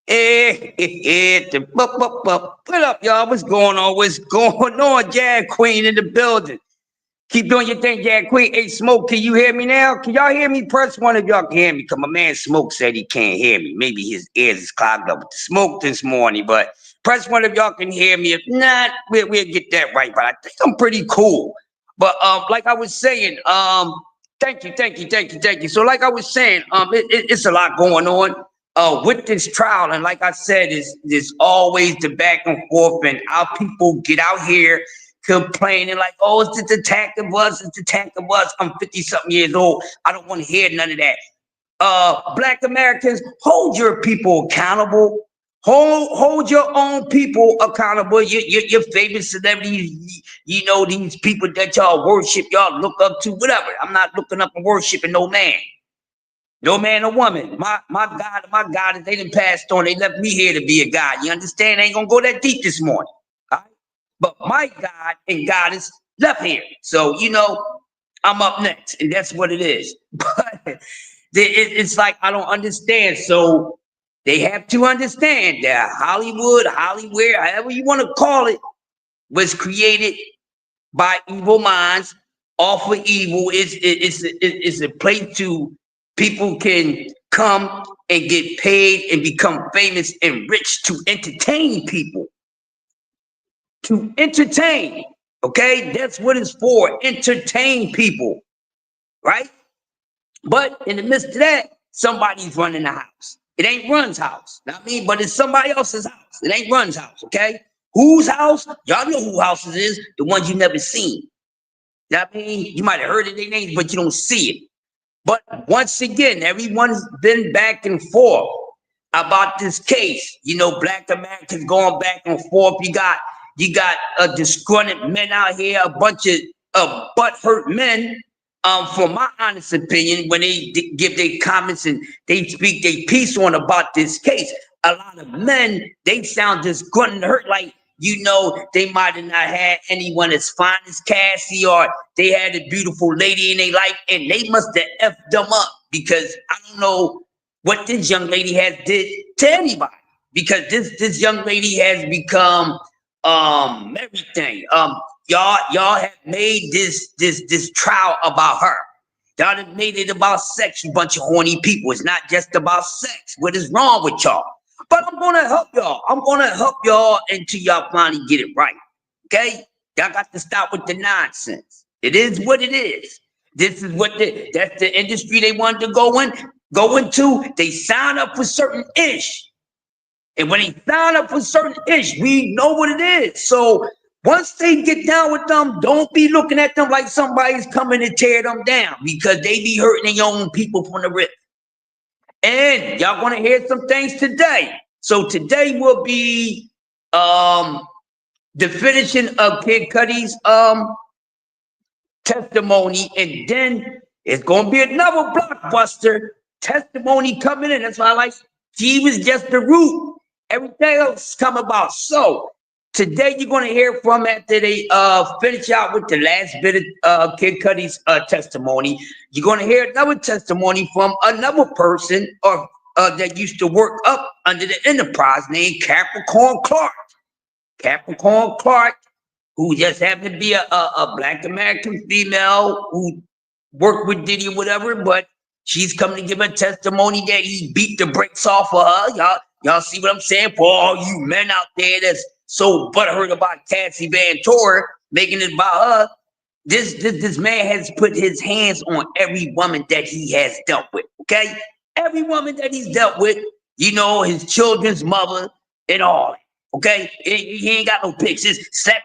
What up, y'all? What's going on? What's going on? Jag Queen in the building. Keep doing your thing, Jag Queen. Hey, Smoke, can you hear me now? Can y'all hear me? Press one if y'all can hear me, because my man Smoke said he can't hear me. Maybe his ears is clogged up with the smoke this morning, but press one if y'all can hear me. If not, we'll get that right. But I think I'm pretty cool. But like I was saying, thank you. So like I was saying, it's a lot going on with this trial, and like I said, is always the back and forth, and our people get out here complaining like, oh, it's the attack of us, it's the attack of us. I'm 50-something years old. I don't want to hear none of that. Black Americans, hold your people accountable. Hold your own people accountable. Your favorite celebrities, you know, these people that y'all worship, y'all look up to, whatever. I'm not looking up and worshiping no man. No man or woman. My God, they done passed on. They left me here to be a God. You understand? I ain't gonna go that deep this morning. All right? But my God and Goddess left here. So, you know, I'm up next. And that's what it is. But it's like I don't understand. So they have to understand that Hollywood, however you want to call it, was created by evil minds, off of evil. It's a place to people can come and get paid and become famous and rich to entertain people. To entertain, okay? That's what it's for. Entertain people, right? But in the midst of that, somebody's running the house. It ain't Run's house. I mean, but it's somebody else's house. It ain't Run's house, okay? Whose house? Y'all know who houses is, the ones you never seen. I mean, you might have heard of their names, but you don't see it. But once again, everyone's been back and forth about this case. You know, Black Americans going back and forth. You got disgruntled men out here, a bunch of butthurt men. For my honest opinion, when they give their comments and they speak their piece on about this case, a lot of men, they sound disgruntled and hurt, like, you know, they might have not had anyone as fine as Cassie, or they had a beautiful lady in their life, and they must have effed them up, because I don't know what this young lady has did to anybody, because this young lady has become everything. Y'all have made this trial about her. Y'all have made it about sex, you bunch of horny people. It's not just about sex. What is wrong with y'all? But I'm gonna help y'all. I'm gonna help y'all until y'all finally get it right. Okay? Y'all got to stop with the nonsense. It is what it is. This is what that's the industry they wanted to go into. They sign up for certain ish. And when they sign up for certain ish, we know what it is. So once they get down with them, don't be looking at them like somebody's coming to tear them down, because they be hurting their own people from the rip. And y'all want to hear some things today. So today will be the finishing of Kid Cudi's testimony, and then it's gonna be another blockbuster testimony coming in. That's why I like, she was just the root. Everything else come about. So today you're gonna hear from, after they finish out with the last bit of Kid Cudi's testimony, you're gonna hear another testimony from another person or that used to work up under the enterprise, named Capricorn Clark. Capricorn Clark, who just happened to be a Black American female who worked with Diddy or whatever, but she's coming to give a testimony that he beat the brakes off of her. Y'all see what I'm saying? For all you men out there that's so butthurt about Cassie Ventura making it about her, this man has put his hands on every woman that he has dealt with, okay? Every woman that he's dealt with, you know, his children's mother and all, okay? He ain't got no pictures. Slap.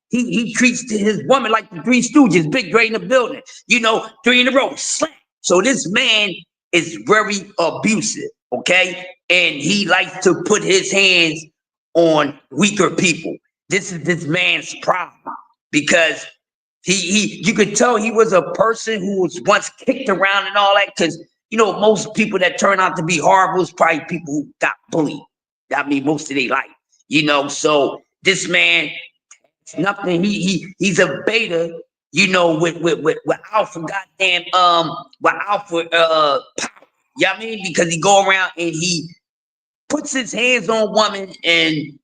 He treats his woman like the Three Stooges, Big Dre in the building. You know, 3 in a row, slap. So this man is very abusive, okay? And he likes to put his hands on weaker people. This is this man's problem, because you could tell he was a person who was once kicked around and all that, because, you know, most people that turn out to be horrible is probably people who got bullied. I mean, most of their life, you know. So this man, nothing. He's a beta, you know, with alpha goddamn with alpha power. You know what I mean? Because he go around and he puts his hands on women and,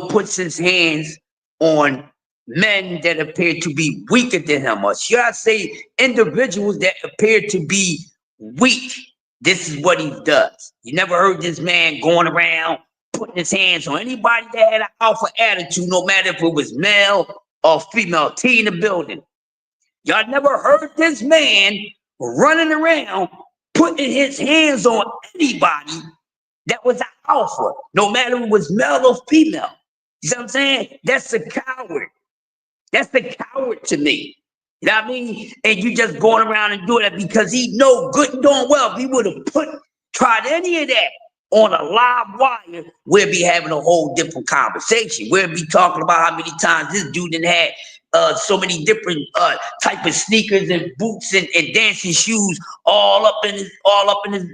puts his hands on men that appear to be weaker than him, or should I say individuals that appear to be weak. This is what he does. You never heard this man going around putting his hands on anybody that had an alpha attitude, no matter if it was male or female. T in the building. Y'all never heard this man running around putting his hands on anybody that was an alpha, no matter if it was male or female. You see what I'm saying? That's a coward. That's a coward to me. You know what I mean? And you just going around and doing that because he know good and darn well if he would have tried any of that on a live wire, we'll be having a whole different conversation. We'll be talking about how many times this dude done had so many different type of sneakers and boots and dancing shoes all up in his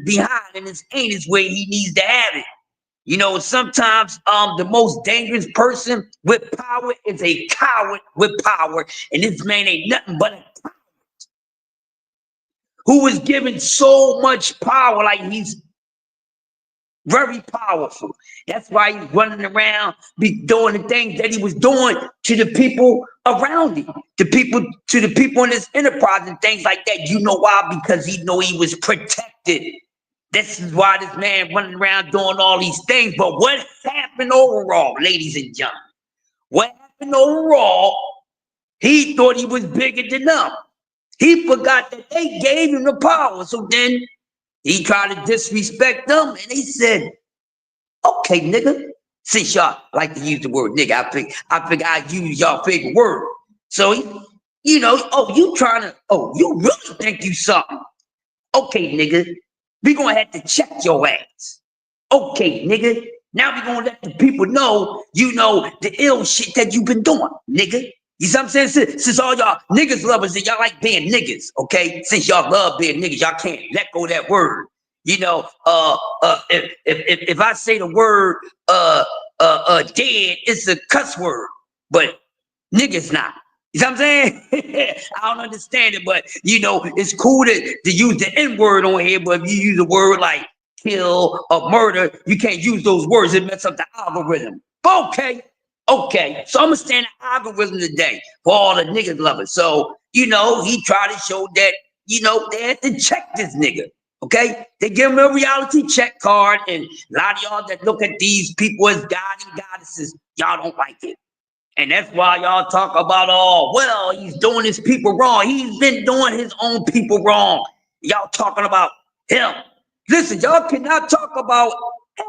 behind and his anus where he needs to have it. Sometimes the most dangerous person with power is a coward with power, and this man ain't nothing but a coward who was given so much power, like he's very powerful. That's why he's running around, be doing the things that he was doing to the people around him, to the people in his enterprise and things like that. You know why? Because he know he was protected. This is why this man running around doing all these things. But what happened overall, ladies and gentlemen? What happened overall? He thought he was bigger than them. He forgot that they gave him the power. So then he tried to disrespect them, and they said, "Okay, nigga." Since y'all like to use the word nigga, I think I use y'all favorite word. So you really think you something? Okay, nigga. We gonna have to check your ass. Okay, nigga. Now we gonna let the people know, the ill shit that you've been doing, nigga. You see what I'm saying? Since all y'all niggas lovers and y'all like being niggas, okay? Since y'all love being niggas, y'all can't let go of that word. If I say the word dead, it's a cuss word, but niggas not. You know what I'm saying? I don't understand it, but it's cool to use the N-word on here, but if you use a word like kill or murder, you can't use those words. It messes up the algorithm. Okay. So I'm gonna stand the algorithm today for all the niggas lovers. So, he tried to show that, they had to check this nigga. Okay? They give him a reality check card, and a lot of y'all that look at these people as gods and goddesses, y'all don't like it. And that's why y'all talk about, he's doing his people wrong. He's been doing his own people wrong. Y'all talking about him. Listen, y'all cannot talk about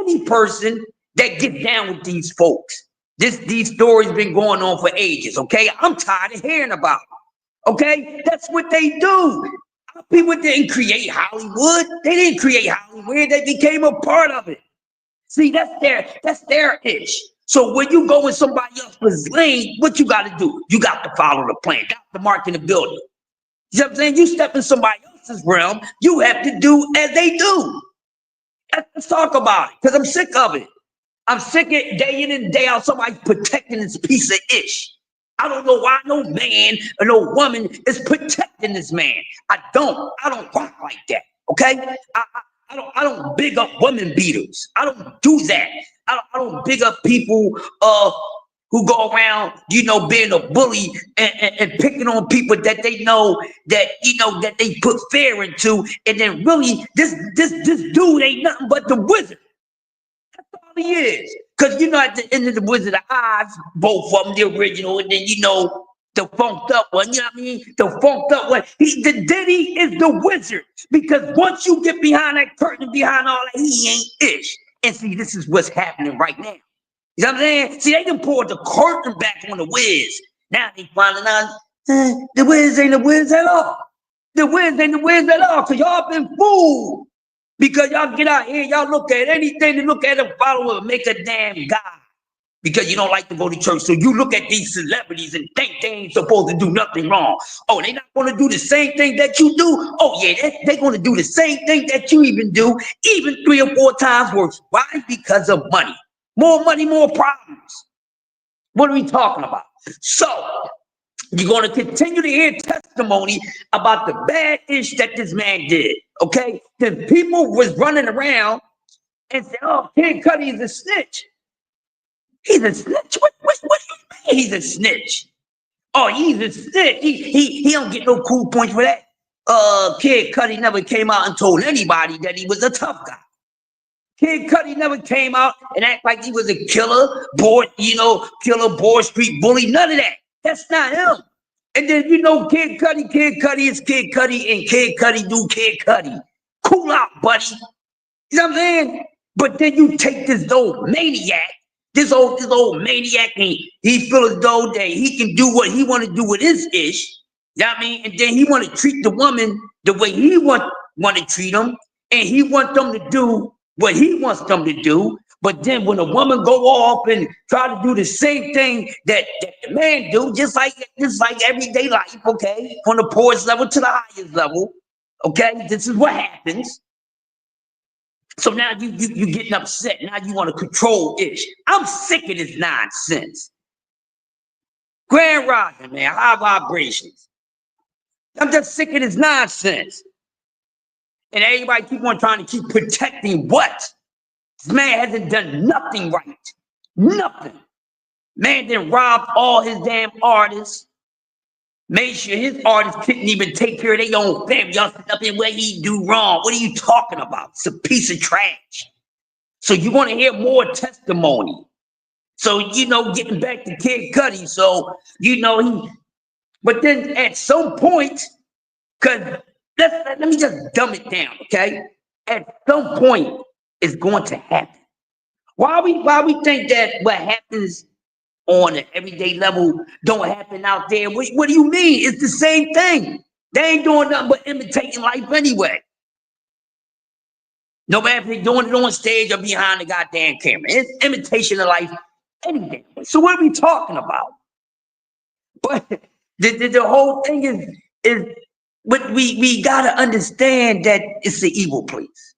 any person that gets down with these folks. These stories been going on for ages, okay? I'm tired of hearing about them, okay? That's what they do. People didn't create Hollywood. They didn't create Hollywood. They became a part of it. See, that's their ish. So when you go in somebody else's lane, what you got to do? You got to follow the plan. Got to mark in the building. You know what I'm saying? You step in somebody else's realm, you have to do as they do. Let's talk about it, because I'm sick of it. I'm sick of it day in and day out. Somebody protecting this piece of ish. I don't know why no man or no woman is protecting this man. I don't rock like that. Okay? I don't big up women beaters. I don't do that. I don't big up people who go around, being a bully and picking on people that they know that that they put fear into, and then really this dude ain't nothing but the wizard. That's all he is. Because at the end of the Wizard of Oz, both of them, the original, and then the funked up one, you know what I mean? The funked up one. The Diddy is the wizard. Because once you get behind that curtain, behind all that, he ain't ish. And see, this is what's happening right now. You know what I'm saying? See, they done pulled the curtain back on the Wiz. Now they finding out the Wiz ain't the Wiz at all. The Wiz ain't the Wiz at all, because y'all been fooled. Because y'all get out here, y'all look at anything to look at and follow and make a damn God. Because you don't like to go to church. So you look at these celebrities and think they ain't supposed to do nothing wrong. Oh, they not going to do the same thing that you do? Oh, yeah, they going to do the same thing that you even do, even 3 or 4 times worse. Why? Because of money. More money, more problems. What are we talking about? So, you're going to continue to hear testimony about the bad ish that this man did, okay? Then people was running around and say, oh, Kid Cudi is a snitch. He's a snitch. What do you mean he's a snitch? Oh, he's a snitch. He don't get no cool points for that. Kid Cudi never came out and told anybody that he was a tough guy. Kid Cudi never came out and act like he was a killer, board street bully. None of that. That's not him. And then Kid Cudi is Kid Cudi, and Kid Cudi do Kid Cudi. Cool out, buddy. You know what I'm saying? But then you take this old maniac, this old maniac, and he feel as though that he can do what he want to do with his ish. You know what I mean? And then he want to treat the woman the way he want to treat them, and he want them to do what he wants them to do. But then when a woman go off and try to do the same thing that the man do, just like everyday life, okay, from the poorest level to the highest level, okay, this is what happens. So now you getting upset. Now you want to control ish. I'm sick of this nonsense. Grand rising, man, high vibrations. I'm just sick of this nonsense. And everybody keep on trying to keep protecting what? This man hasn't done nothing right. Nothing. Man then robbed all his damn artists. Made sure his artists couldn't even take care of their own family. Y'all sit up here, what he do wrong? What are you talking about? It's a piece of trash. So you want to hear more testimony. So, getting back to Kid Cudi. So, but then at some point, because let me just dumb it down, okay? At some point, it's going to happen. Why we think that what happens on an everyday level don't happen out there? What do you mean? It's the same thing. They ain't doing nothing but imitating life anyway. No matter if they're doing it on stage or behind the goddamn camera. It's imitation of life anyway. So what are we talking about? But the whole thing is but we gotta understand that it's an evil place.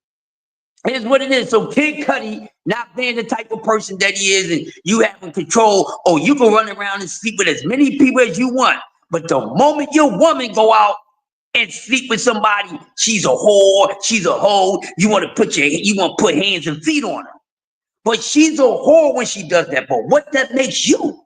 Here's what it is. So Kid Cudi, not being the type of person that he is, and you having control, you can run around and sleep with as many people as you want. But the moment your woman go out and sleep with somebody, she's a whore, she's a hoe. You want to put hands and feet on her. But she's a whore when she does that. But what that makes you?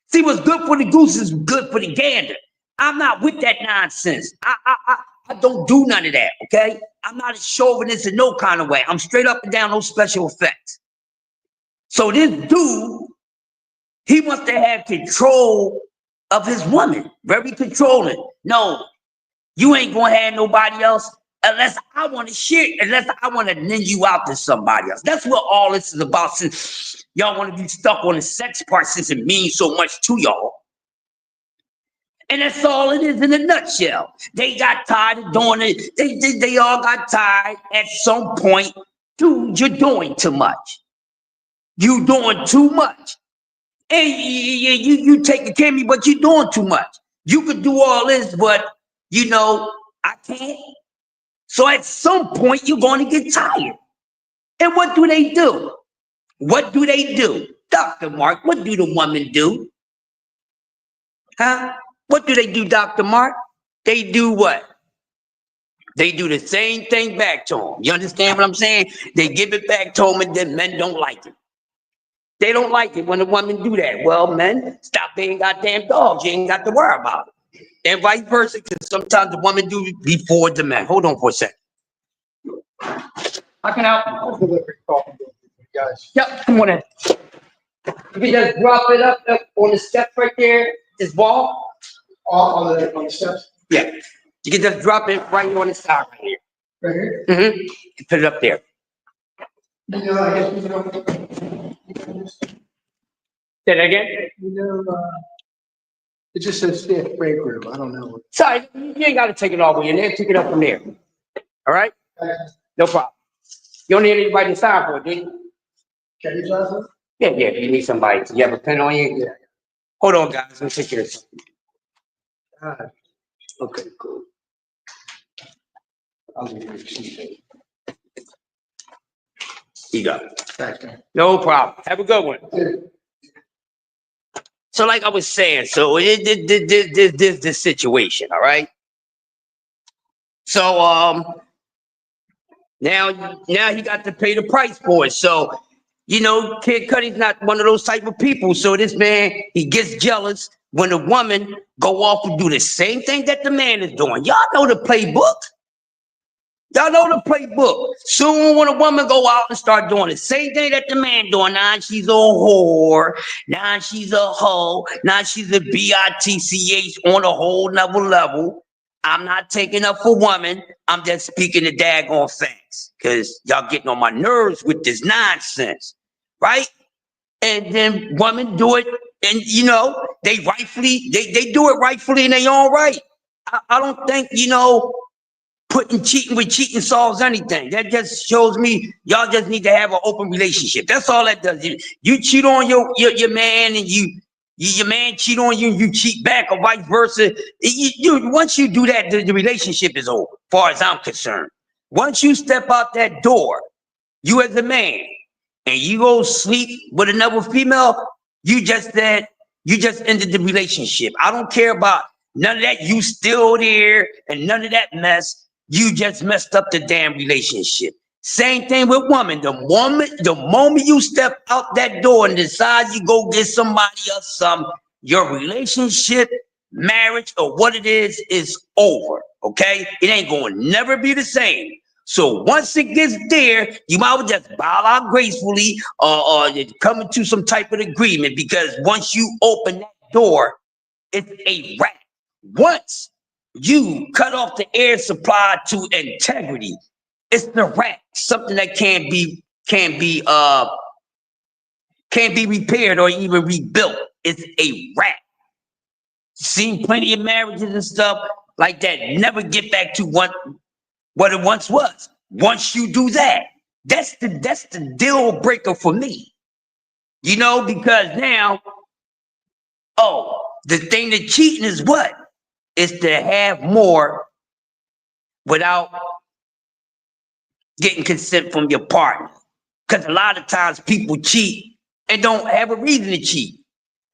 See, what's good for the goose is good for the gander. I'm not with that nonsense. I don't do none of that, okay? I'm not a chauvinist in no kind of way. I'm straight up and down, no special effects. So this dude, he wants to have control of his woman. Very controlling. No, you ain't gonna have nobody else unless I want to share, unless I want to lend you out to somebody else. That's what all this is about, since y'all want to be stuck on the sex part, since it means so much to y'all. And that's all it is in a nutshell. They got tired of doing it. They all got tired at some point. Dude, you're doing too much. You doing too much. And you taking care of me, but you're doing too much. You could do all this, but I can't. So at some point, you're going to get tired. And what do they do? What do they do? Dr. Mark, what do the women do? Huh? What do they do, Dr. Mark? They do what? They do the same thing back to them. You understand what I'm saying? They give it back to them, and then men don't like it. They don't like it when a woman do that. Well, men, stop being goddamn dogs. You ain't got to worry about it. And vice versa, because sometimes the woman do it before the man. Hold on for a second. I can help you. Guys. Yep, come on in. You can just drop it up on the steps right there, this wall. On the steps? Yeah. You can just drop it right on the side right here. Right here? Mm-hmm. You put it up there. I guess say that again? It just says staff break room. I don't know. Sorry, you ain't got to take it all the way in there. Take it up from there. All right? No problem. You don't need anybody to sign for it, do you? Can you sign for it? Yeah. If you need somebody. You have a pen on you? Yeah. Hold on, guys. Let me take care of something. Okay, cool. I'll give you a receipt. You got it. Thanks, man. No problem. Have a good one. Yeah. So like I was saying, so this situation, all right? So Now he got to pay the price for it. So, Kid Cudi's not one of those type of people. So this man, he gets jealous when a woman go off and do the same thing that the man is doing. Y'all know the playbook. Y'all know the playbook. Soon when a woman go out and start doing the same thing that the man doing, now she's a whore, now she's a hoe, now she's a bitch on a whole nother level. I'm not taking up for women. I'm just speaking the daggone facts. Because y'all getting on my nerves with this nonsense. Right? And then women do it, and they rightfully, they do it rightfully in their own right. I don't think, putting cheating with cheating solves anything. That just shows me y'all just need to have an open relationship. That's all that does. You cheat on your man, and your man cheat on you, and you cheat back, or vice versa. Once you do that, the relationship is over, as far as I'm concerned. Once you step out that door, you as a man, and you go sleep with another female, you just ended the relationship. I don't care about none of that. You still there, and none of that mess. You just messed up the damn relationship. Same thing with women. The moment you step out that door and decide you go get somebody else, your relationship, marriage, or what it is over. Okay? It ain't going to never be the same. So once it gets there, you might well just bow out gracefully, or come into some type of agreement, because once you open that door, it's a wrap. Once you cut off the air supply to integrity, it's the wrap. Something that can't be repaired or even rebuilt. It's a wrap. Seen plenty of marriages and stuff like that never get back to what it once was. Once you do that, that's the deal breaker for me. Because now, the thing that cheating is what? Is to have more without getting consent from your partner. Because a lot of times people cheat and don't have a reason to cheat.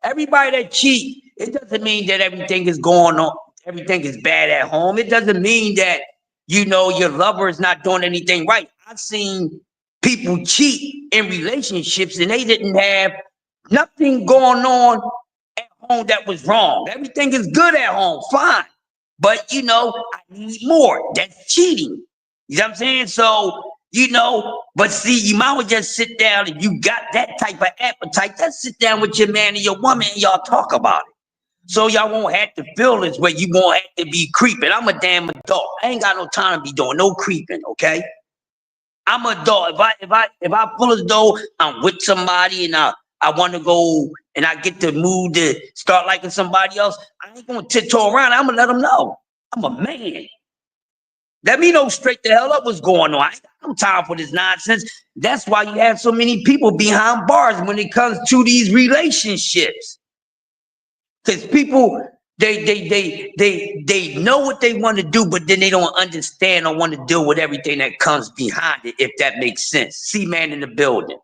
Everybody that cheat, it doesn't mean that everything is going on, everything is bad at home. It doesn't mean that, your lover is not doing anything right. I've seen people cheat in relationships and they didn't have nothing going on at home that was wrong. Everything is good at home, fine. But, I need more. That's cheating. You know what I'm saying? So, but see, you might well just sit down, and you got that type of appetite. Just sit down with your man and your woman and y'all talk about it. So y'all won't have to feel this way. You won't have to be creeping. I'm a damn adult. I ain't got no time to be doing no creeping, okay? I'm an adult. If I feel as though I'm with somebody and I want to go and I get the mood to start liking somebody else, I ain't gonna tiptoe around. I'm gonna let them know. I'm a man. Let me know straight the hell up what's going on. I ain't got no time for this nonsense. That's why you have so many people behind bars when it comes to these relationships. Because people, they know what they want to do, but then they don't understand or want to deal with everything that comes behind it, if that makes sense. See, man, in the building.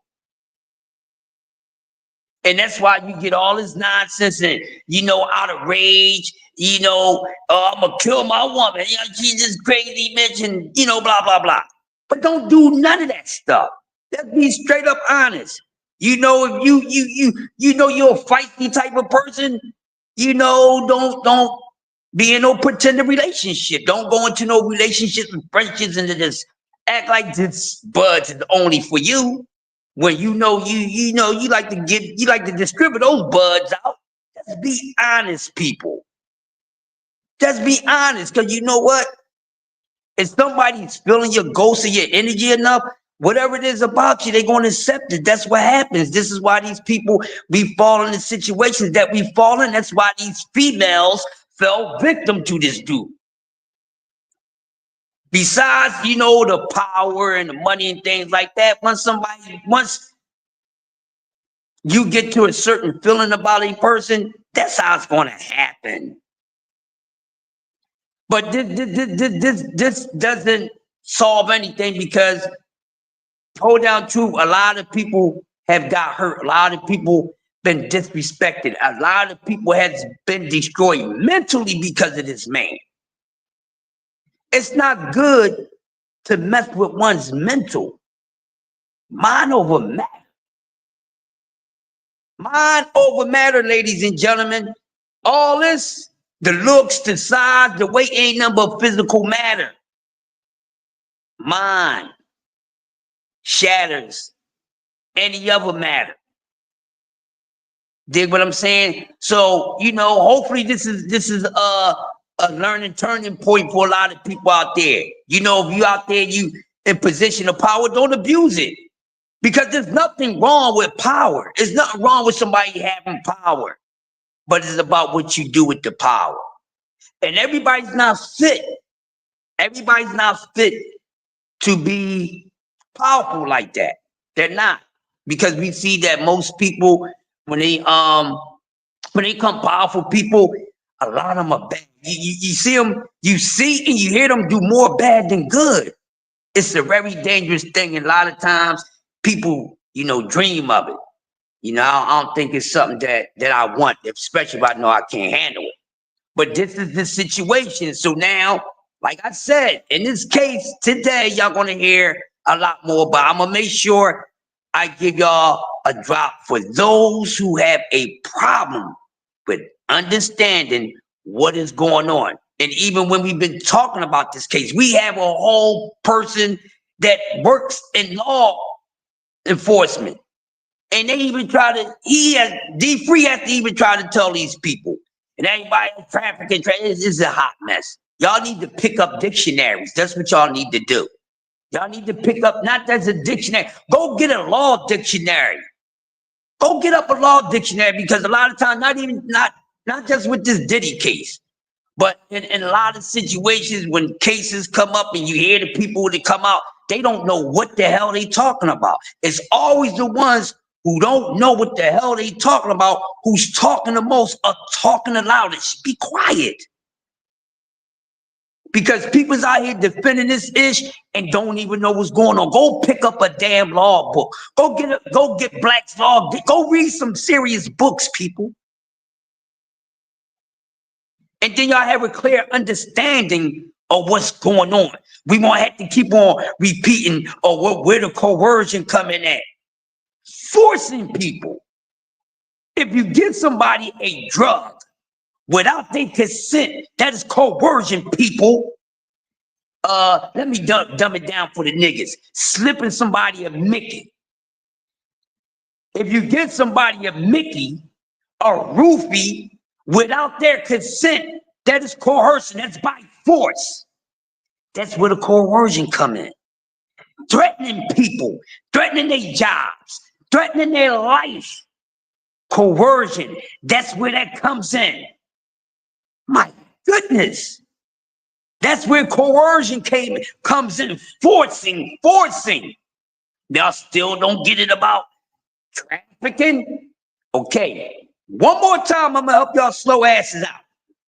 And that's why you get all this nonsense and, out of rage, I'm going to kill my woman. She's just crazy bitch and, blah, blah, blah. But don't do none of that stuff. Let's be straight up honest. If you're a feisty type of person, don't be in no pretending relationship. Don't go into no relationships and friendships and just act like this buds is only for you. When you like to distribute those buds out. Just be honest, people. Just be honest, because you know what? If somebody's feeling your ghost or your energy enough, whatever it is about you, they're going to accept it. That's what happens. This is why these people, we fall into situations that we fall in. That's why these females fell victim to this dude. Besides, the power and the money and things like that, once you get to a certain feeling about a person, that's how it's going to happen. But this doesn't solve anything, because hold down to a lot of people have got hurt. A lot of people been disrespected. A lot of people has been destroyed mentally because of this man. It's not good to mess with one's mental. Mind over matter. Mind over matter, ladies and gentlemen. All this, the looks, the size, the weight ain't nothing but physical matter. Mind shatters any other matter. Dig what I'm saying? So, hopefully this is a learning turning point for a lot of people out there. If you out there, you in position of power, don't abuse it. Because there's nothing wrong with power. There's nothing wrong with somebody having power. But it's about what you do with the power. And everybody's not fit. Everybody's not fit to be powerful like that. They're not. Because we see that most people, when they become powerful people, a lot of them are bad. You see them, you see and you hear them do more bad than good. It's a very dangerous thing. And a lot of times people, dream of it. I don't think it's something that I want, especially if I know I can't handle it. But this is the situation. So now, like I said, in this case today, y'all gonna hear a lot more, but I'm gonna make sure I give y'all a drop for those who have a problem with understanding what is going on. And even when we've been talking about this case, we have a whole person that works in law enforcement. And they even D3 has to even try to tell these people. And everybody trafficking, this is a hot mess. Y'all need to pick up dictionaries. That's what y'all need to do. Y'all need to pick up, not as a dictionary. Go get a law dictionary. Go get up a law dictionary, because a lot of times, not just with this Diddy case, but in a lot of situations when cases come up and you hear the people that come out, they don't know what the hell they talking about. It's always the ones who don't know what the hell they talking about, who's talking the most or talking the loudest. Be quiet. Because people's out here defending this ish and don't even know what's going on. Go pick up a damn law book. Go get Black's Law. Go read some serious books, people. And then y'all have a clear understanding of what's going on. We won't have to keep on repeating where the coercion coming at. Forcing people. If you give somebody a drug without their consent, that is coercion, people. Let me dumb it down for the niggas. Slipping somebody a Mickey. If you give somebody a Mickey, a roofie, without their consent, that is coercion. That's by force. That's where the coercion come in. Threatening people, threatening their jobs, threatening their life. Coercion, that's where that comes in. My goodness. That's where coercion comes in. Forcing. Y'all still don't get it about trafficking? Okay. One more time, I'm gonna help y'all slow asses out.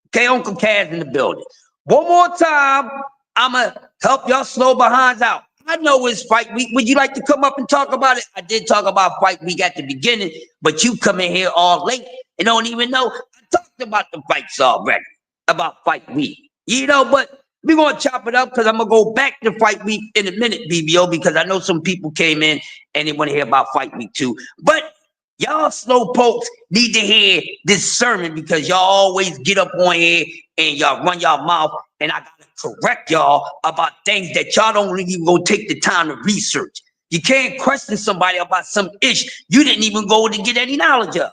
Okay, Uncle Kaz in the building. One more time, I'm gonna help y'all slow behinds out. I know it's fight week. Would you like to come up and talk about it? I did talk about fight week at the beginning, but you come in here all late and don't even know. I talked about the fights already, about fight week. But we're going to chop it up, because I'm going to go back to fight week in a minute, BBO, because I know some people came in and they want to hear about fight week too. But y'all slow pokes need to hear this sermon, because y'all always get up on here and y'all run y'all mouth, and I got to correct y'all about things that y'all don't even go take the time to research. You can't question somebody about some ish you didn't even go to get any knowledge of.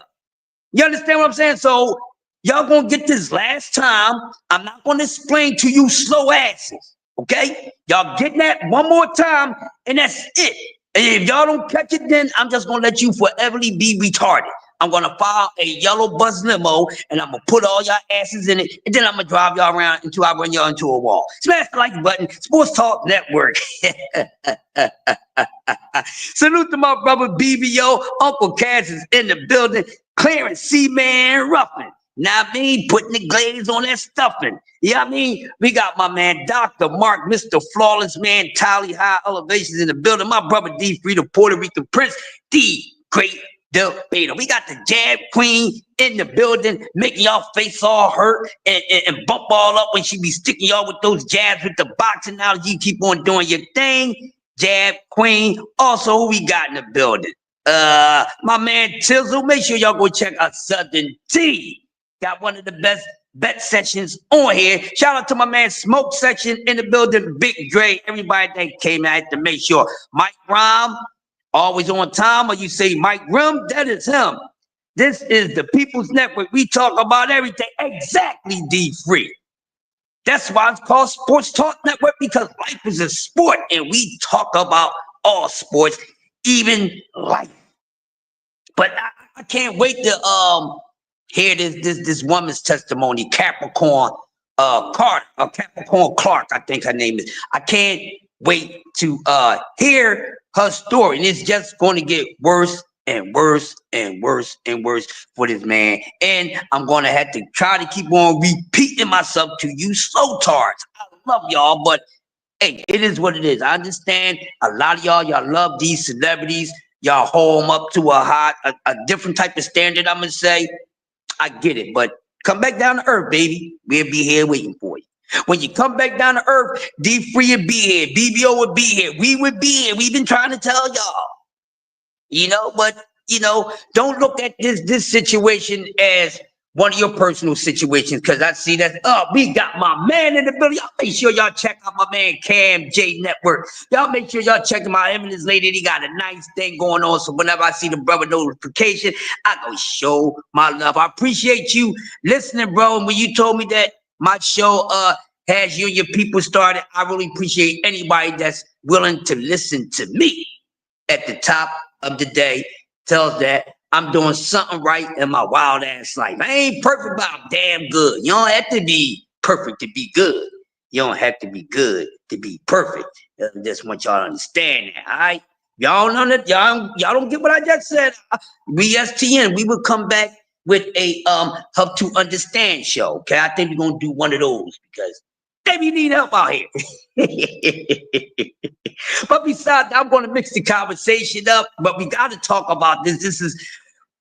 You understand what I'm saying? So y'all gonna get this last time. I'm not gonna explain to you slow asses, okay? Y'all getting that one more time, and that's it. And if y'all don't catch it, then I'm just gonna let you foreverly be retarded. I'm gonna file a yellow bus limo, and I'm gonna put all y'all asses in it, and then I'm gonna drive y'all around until I run y'all into a wall. Smash the like button. Sports Talk Network. Salute to my brother BBO. Uncle Kaz is in the building. Clarence C-Man Ruffin. Now I mean, putting the glaze on that stuffing. I mean? We got my man, Dr. Mark, Mr. Flawless Man, Tally High Elevations in the building. My brother D3, the Puerto Rican Prince, the great debater. We got the Jab Queen in the building, making y'all face all hurt and bump all up when she be sticking y'all with those jabs with the boxing. Now you keep on doing your thing. Jab Queen. Also, who we got in the building? My man Tizzle. Make sure y'all go check out Southern T. Got one of the best bet sessions on here. Shout out to my man Smoke Section in the building. Big Dre. Everybody that came out to make sure. Mike Rom, always on time, or you say Mike Rim, that is him. This is the People's Network. We talk about everything. Exactly, D-Free. That's why it's called Sports Talk Network, because life is a sport and we talk about all sports, even life. But I can't wait to hear this woman's testimony, Capricorn Carter, or Capricorn Clark, I think her name is. I can't wait to hear her story, and it's just going to get worse and worse and worse and worse for this man. And I'm going to have to try to keep on repeating myself to you slow tards. I love y'all, but hey, it is what it is. I understand a lot of y'all love these celebrities. Y'all hold them up to a different type of standard, I'm going to say. I get it, but come back down to earth, baby. We'll be here waiting for you. When you come back down to earth, D-Free would be here. BBO would be here. We would be here. We've been trying to tell y'all. But, don't look at this situation as one of your personal situations, because I see that, we got my man in the building. Y'all make sure y'all check out my man Cam J Network. Y'all make sure y'all check him out. Him and his lady, he got a nice thing going on. So whenever I see the brother notification, I go show my love. I appreciate you listening, bro. And when you told me that my show has you and your people started, I really appreciate anybody that's willing to listen to me at the top of the day. Tells that I'm doing something right in my wild ass life. I ain't perfect, but I'm damn good. You don't have to be perfect to be good. You don't have to be good to be perfect. I just want y'all to understand that, all right? Y'all know that y'all don't get what I just said. We STN, we will come back with a help to understand show. Okay, I think we're gonna do one of those because maybe you need help out here. But besides that, I'm going to mix the conversation up. But we got to talk about this. This is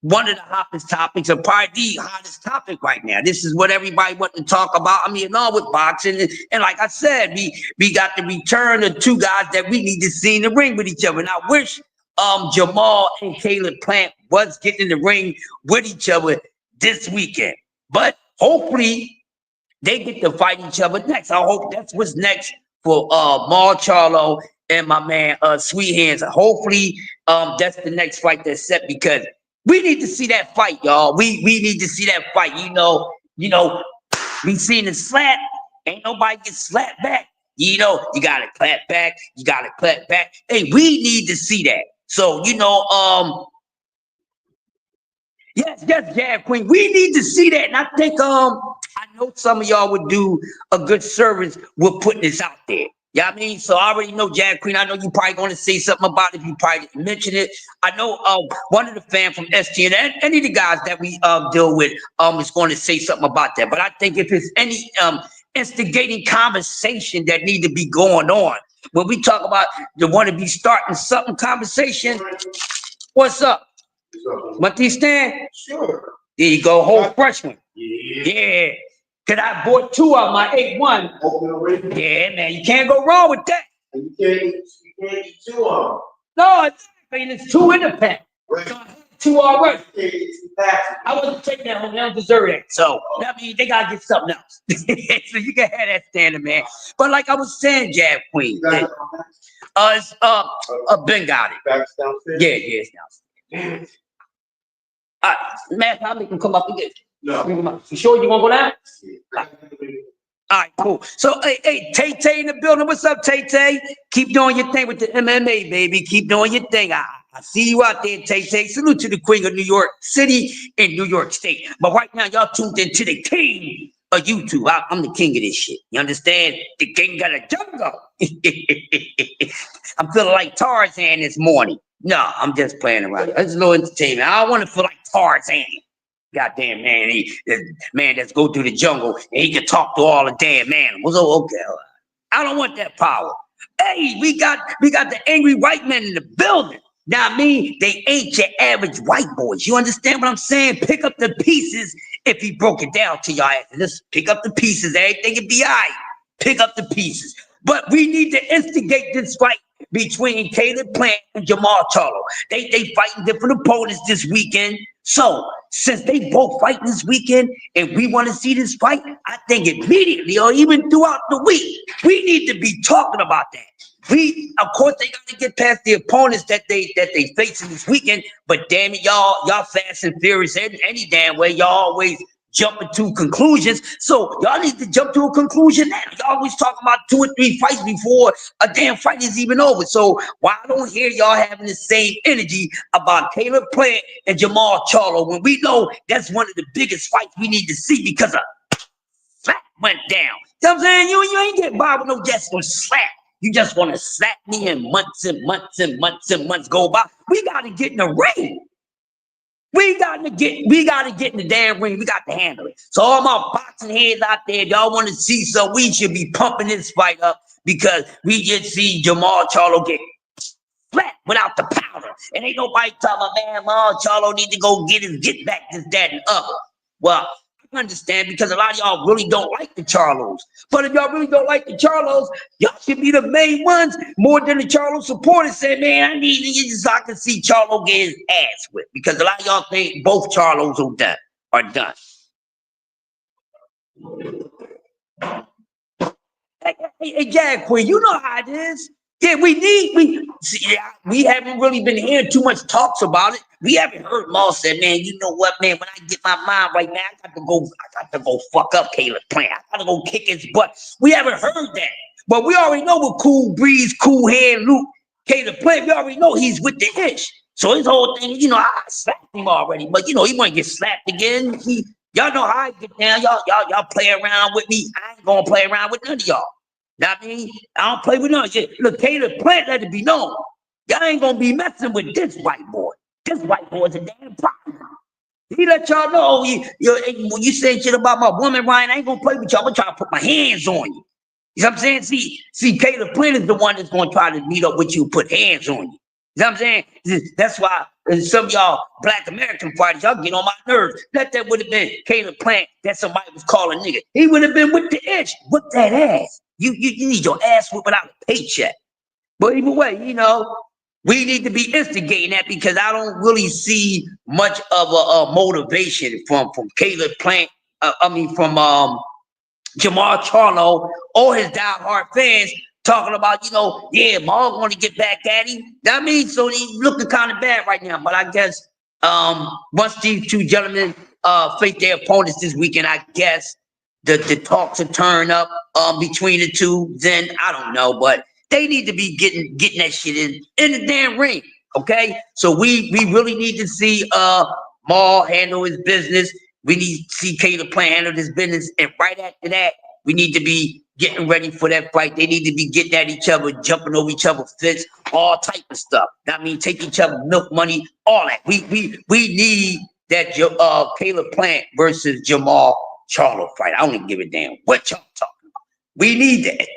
one of the hottest topics, and probably the hottest topic right now. This is what everybody wants to talk about. I mean, along with boxing, and like I said, we got the return of two guys that we need to see in the ring with each other. And I wish Jamal and Caleb Plant was getting in the ring with each other this weekend. But hopefully they get to fight each other next. I hope that's what's next for Mar Charlo and my man Sweet Hands. Hopefully that's the next fight that's set, because we need to see that fight, y'all. We need to see that fight. We seen the slap. Ain't nobody get slapped back. You gotta clap back. You gotta clap back. Hey, we need to see that. So, yes, Jab Queen. We need to see that. And I think I know some of y'all would do a good service with putting this out there. You know what I mean? So I already know Jab Queen. I know you probably going to say something about it. You probably didn't mention it. I know one of the fans from STN, and any of the guys that we deal with is going to say something about that. But I think if it's any instigating conversation that need to be going on, when we talk about the want to be starting something conversation, what's up? What these stand? Sure. There you go, whole freshman. Yeah. Yeah. Cause I bought two of my 8-1. Yeah, man, you can't go wrong with that. You can't get two of them. No, it's two in the pack. Right. So I had two already. I I wasn't taking that home. They don't deserve that. So that means they gotta get something else. So you can have that standard, man. But like I was saying, Jab Queen. It's Ben got it. Back's downstairs? Yeah, it's downstairs. Man, I'll make him come up and get it. No. You sure you want to go down? Yeah. All right, cool. So, hey, Tay in the building. What's up, Tay? Keep doing your thing with the MMA, baby. Keep doing your thing. I see you out there, Tay. Salute to the Queen of New York City and New York State. But right now, y'all tuned into the king of YouTube. I'm the king of this shit. You understand? The king of the jungle. I'm feeling like Tarzan this morning. No, I'm just playing around. It's a little entertainment. I don't want to feel like Tarzan. Goddamn man, man that's go through the jungle and he can talk to all the damn animals. Oh, okay. I don't want that power. Hey, we got the angry white man in the building. Now, they ain't your average white boys. You understand what I'm saying? Pick up the pieces if he broke it down to y'all. Let's pick up the pieces. Everything will be all right. Pick up the pieces. But we need to instigate this fight between Caleb Plant and Jamal Charlo. They fighting different opponents this weekend. So, since they both fighting this weekend and we want to see this fight, I think immediately or even throughout the week, we need to be talking about that. Of course, they got to get past the opponents that they facing this weekend. But damn it, y'all fast and furious any damn way. Y'all always jumping to conclusions. So y'all need to jump to a conclusion now. Y'all always talking about 2 or 3 fights before a damn fight is even over. So why I don't hear y'all having the same energy about Caleb Plant and Jamal Charlo when we know that's one of the biggest fights we need to see because a slap went down. You know what I'm saying? You ain't getting by with no just gonna slap. You just want to slap me and months and months and months and months go by. We got to get in the ring. We got to get in the damn ring. We got to handle it. So all my boxing heads out there, y'all want to see so we should be pumping this fight up because we just see Jamal Charlo get flat without the powder. And ain't nobody talking about, man, Jamal Charlo need to go get back this, that, and other. Well, I understand because a lot of y'all really don't like the Charlos. But if y'all really don't like the Charlos, y'all should be the main ones more than the Charlo supporters say, man, I need you so I can see Charlo get his ass whipped. Because a lot of y'all think both Charlos are done. Hey, Jag Queen, you know how it is. Yeah, we haven't really been hearing too much talks about it. We haven't heard Maul say, man, you know what, man, when I get my mind right now, I got to go fuck up Caleb Plant. I got to go kick his butt. We haven't heard that. But we already know with Cool Breeze, Cool Hand, Luke, Caleb Plant, we already know he's with the ish. So his whole thing, I slapped him already. But, he want to get slapped again. Y'all know how I get down. Y'all play around with me. I ain't going to play around with none of y'all. I don't play with none shit. Look, Caleb Plant, let it be known. Y'all ain't gonna be messing with this white boy. This white boy's a damn problem. He let y'all know, when you say shit about my woman, Ryan, I ain't gonna play with y'all. I'm gonna try to put my hands on you. You know what I'm saying? See, Caleb Plant is the one that's gonna try to meet up with you and put hands on you. You know what I'm saying? That's why some of y'all Black American fighters, y'all get on my nerves. That would have been Caleb Plant that somebody was calling nigga. He would have been with the itch. Whip that ass. You need your ass whipped without a paycheck. But either way, we need to be instigating that because I don't really see much of a motivation from Caleb Plant. From Jamal Charlo or his diehard fans talking about, yeah, Maul want to get back at him. So he's looking kind of bad right now. But I guess once these two gentlemen face their opponents this weekend, I guess the talks will turn up between the two. Then I don't know, but they need to be getting that shit in the damn ring. Okay, so we really need to see Maul handle his business. We need to see Caleb Plant handle his business, and right after that, we need to be getting ready for that fight. They need to be getting at each other, jumping over each other's fence, all type of stuff. Take each other milk money, all that. We need that Caleb Plant versus Jamal Charlo fight. I don't even give a damn what y'all talking about. We need that.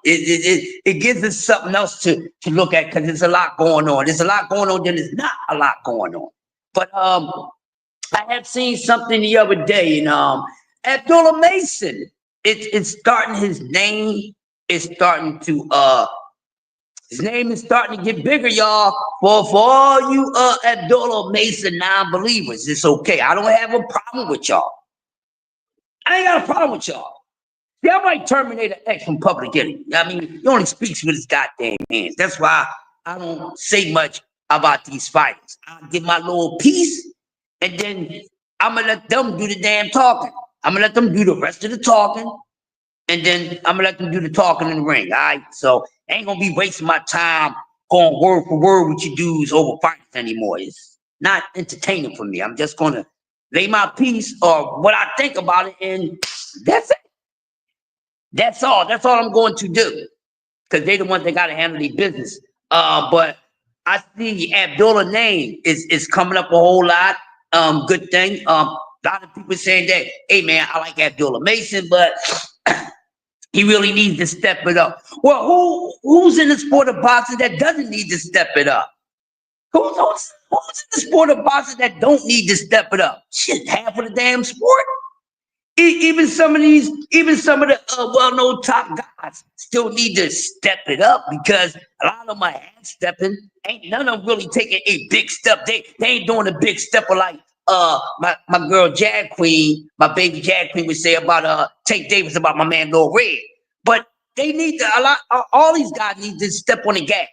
It gives us something else to look at because there's a lot going on. There's a lot going on, then there's not a lot going on. But I have seen something the other day, and Abdullah Mason, it's starting. His name is starting to get bigger, y'all. For all you Abdullah Mason non-believers, it's okay. I don't have a problem with y'all. I ain't got a problem with y'all. Y'all might terminate an ex from public enemy. He only speaks with his goddamn hands. That's why I don't say much about these fighters. I'll get my little piece, and then I'm gonna let them do the damn talking. I'm gonna let them do the rest of the talking, and then I'm gonna let them do the talking in the ring. All right. So I ain't gonna be wasting my time going word for word with you dudes over fighters anymore. It's not entertaining for me. I'm just gonna lay my piece or what I think about it, and that's it. That's all. That's all I'm going to do. Because they're the ones that got to handle their business. But I see Abdullah name is coming up a whole lot. Good thing. A lot of people saying that, hey man, I like Abdullah Mason, but he really needs to step it up. Well, who's in the sport of boxing that doesn't need to step it up? Who's in the sport of boxing that don't need to step it up? Shit, half of the damn sport. Even some of the well-known top guys still need to step it up because a lot of them are half-stepping. Ain't none of them really taking a big step. They ain't doing a big step like my girl Jag Queen, my baby Jag Queen would say about Tank Davis about my man Lil Red. But they need to all these guys need to step on the gas.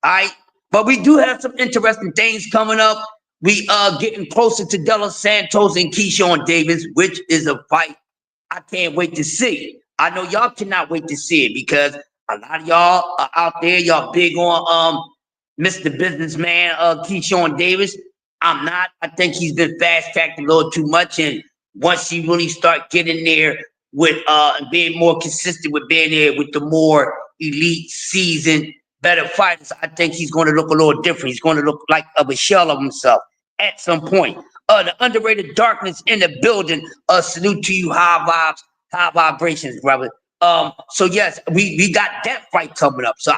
All right. But we do have some interesting things coming up. We getting closer to De Los Santos and Keyshawn Davis, which is a fight I can't wait to see. I know y'all cannot wait to see it because a lot of y'all are out there. Y'all big on Mr. Businessman Keyshawn Davis. I'm not. I think he's been fast tracked a little too much. And once he really start getting there with being more consistent with being there with the more elite seasoned better fighters, I think he's going to look a little different. He's going to look like a shell of himself at some point. The underrated darkness in the building. Salute to you, high vibes, high vibrations, brother. So yes, we got that fight coming up. So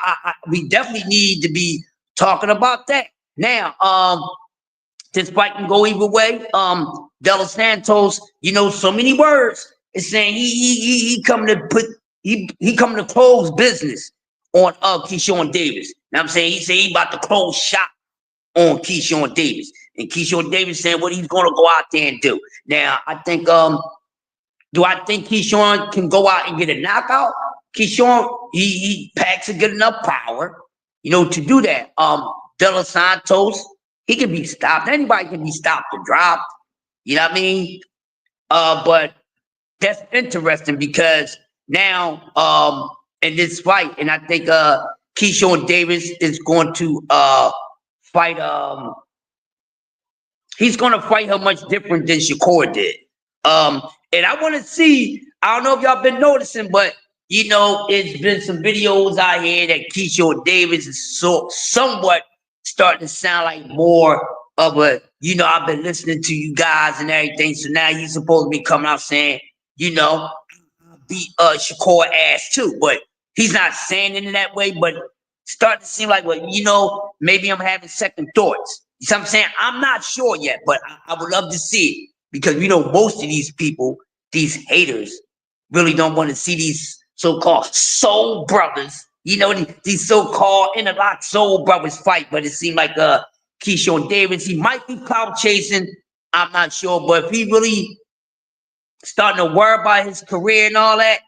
we definitely need to be talking about that. Now, this fight can go either way. De Los Santos, you know, so many words. It's saying he coming to put he coming to close business on Keyshawn Davis. Now I'm saying he about to close shop on Keyshawn Davis. And Keyshawn Davis saying what he's gonna go out there and do. Now I think do I think Keyshawn can go out and get a knockout? Keyshawn, he packs a good enough power, you know, to do that. De Los Santos, he can be stopped. Anybody can be stopped or dropped. You know what I mean? But that's interesting because now in this fight, and I think Keyshawn Davis is going to fight he's gonna fight her much different than Shakur did. And I want to see, I don't know if y'all been noticing, but you know, it's been some videos out here that Keyshawn Davis is somewhat starting to sound like more of a, you know, I've been listening to you guys and everything. So now he's supposed to be coming out saying, you know, beat Shakur ass too. But he's not saying it in that way, but starting to seem like, well, you know, maybe I'm having second thoughts. You see what I'm saying? I'm not sure yet, but I would love to see it because we know most of these people, these haters, really don't want to see these so-called soul brothers, you know, these so-called interlocked soul brothers fight. But it seemed like Keyshawn Davis, he might be clout chasing. I'm not sure, but if he really starting to worry about his career and all that,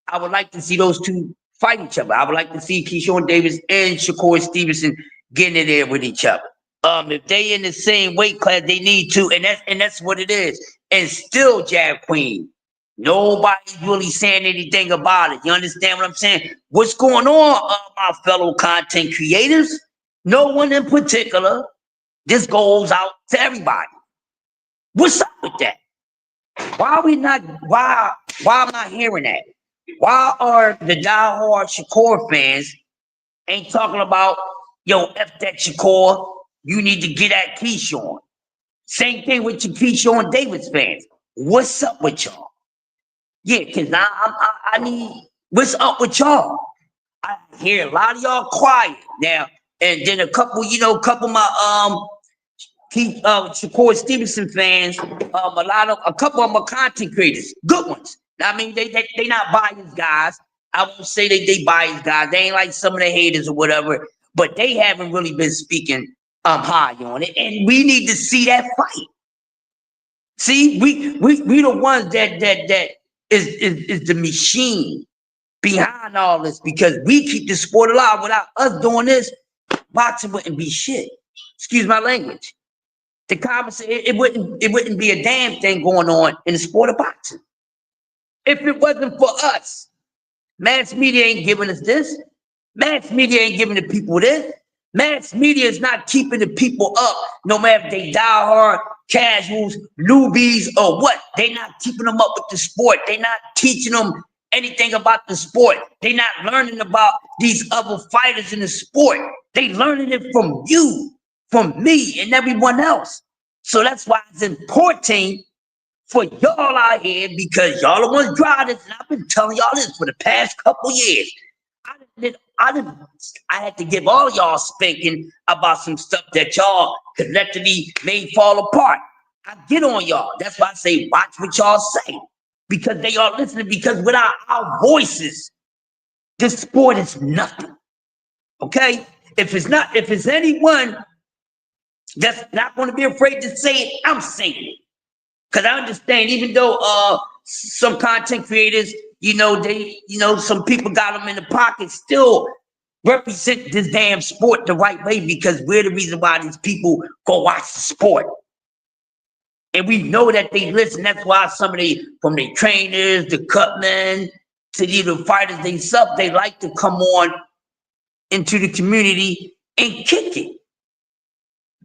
I would like to see those two fight each other. I would like to see Keyshawn Davis and Shakur Stevenson getting in there with each other. If they in the same weight class, they need to, and that's what it is. And still, Jag Queen, nobody's really saying anything about it. You understand what I'm saying? What's going on, my fellow content creators? No one in particular. This goes out to everybody. What's up with that? Why are we not? Why am I not hearing that? Why are the diehard Shakur fans ain't talking about, yo, F that Shakur, you need to get at Keyshawn? Same thing with your Keyshawn Davis fans. What's up with y'all? Yeah, because I need, what's up with y'all? I hear a lot of y'all quiet now. And then a couple of my Shakur Stevenson fans, a couple of my content creators, good ones. I mean, they not biased guys. I won't say they biased guys. They ain't like some of the haters or whatever, but they haven't really been speaking high on it. And we need to see that fight. See, we the ones that is the machine behind all this because we keep the sport alive. Without us doing this, boxing wouldn't be shit. Excuse my language. The conversation, it wouldn't be a damn thing going on in the sport of boxing. If it wasn't for us, mass media ain't giving us this. Mass media ain't giving the people this. Mass media is not keeping the people up, no matter if they diehard, casuals, newbies, or what. They not keeping them up with the sport. They not teaching them anything about the sport. They not learning about these other fighters in the sport. They learning it from you, from me, and everyone else. So that's why it's important for y'all out here because y'all the ones driving this, and I've been telling y'all this for the past couple years. I had to give all y'all spanking about some stuff that y'all collectively made fall apart. I get on y'all. That's why I say watch what y'all say. Because they are listening. Because without our voices, this sport is nothing. Okay? If it's anyone that's not going to be afraid to say it, I'm saying it. Because I understand, even though some content creators, some people got them in the pocket, still represent this damn sport the right way, because we're the reason why these people go watch the sport. And we know that they listen. That's why some of from the trainers, the cutmen, to the fighters themselves, they like to come on into the community and kick it.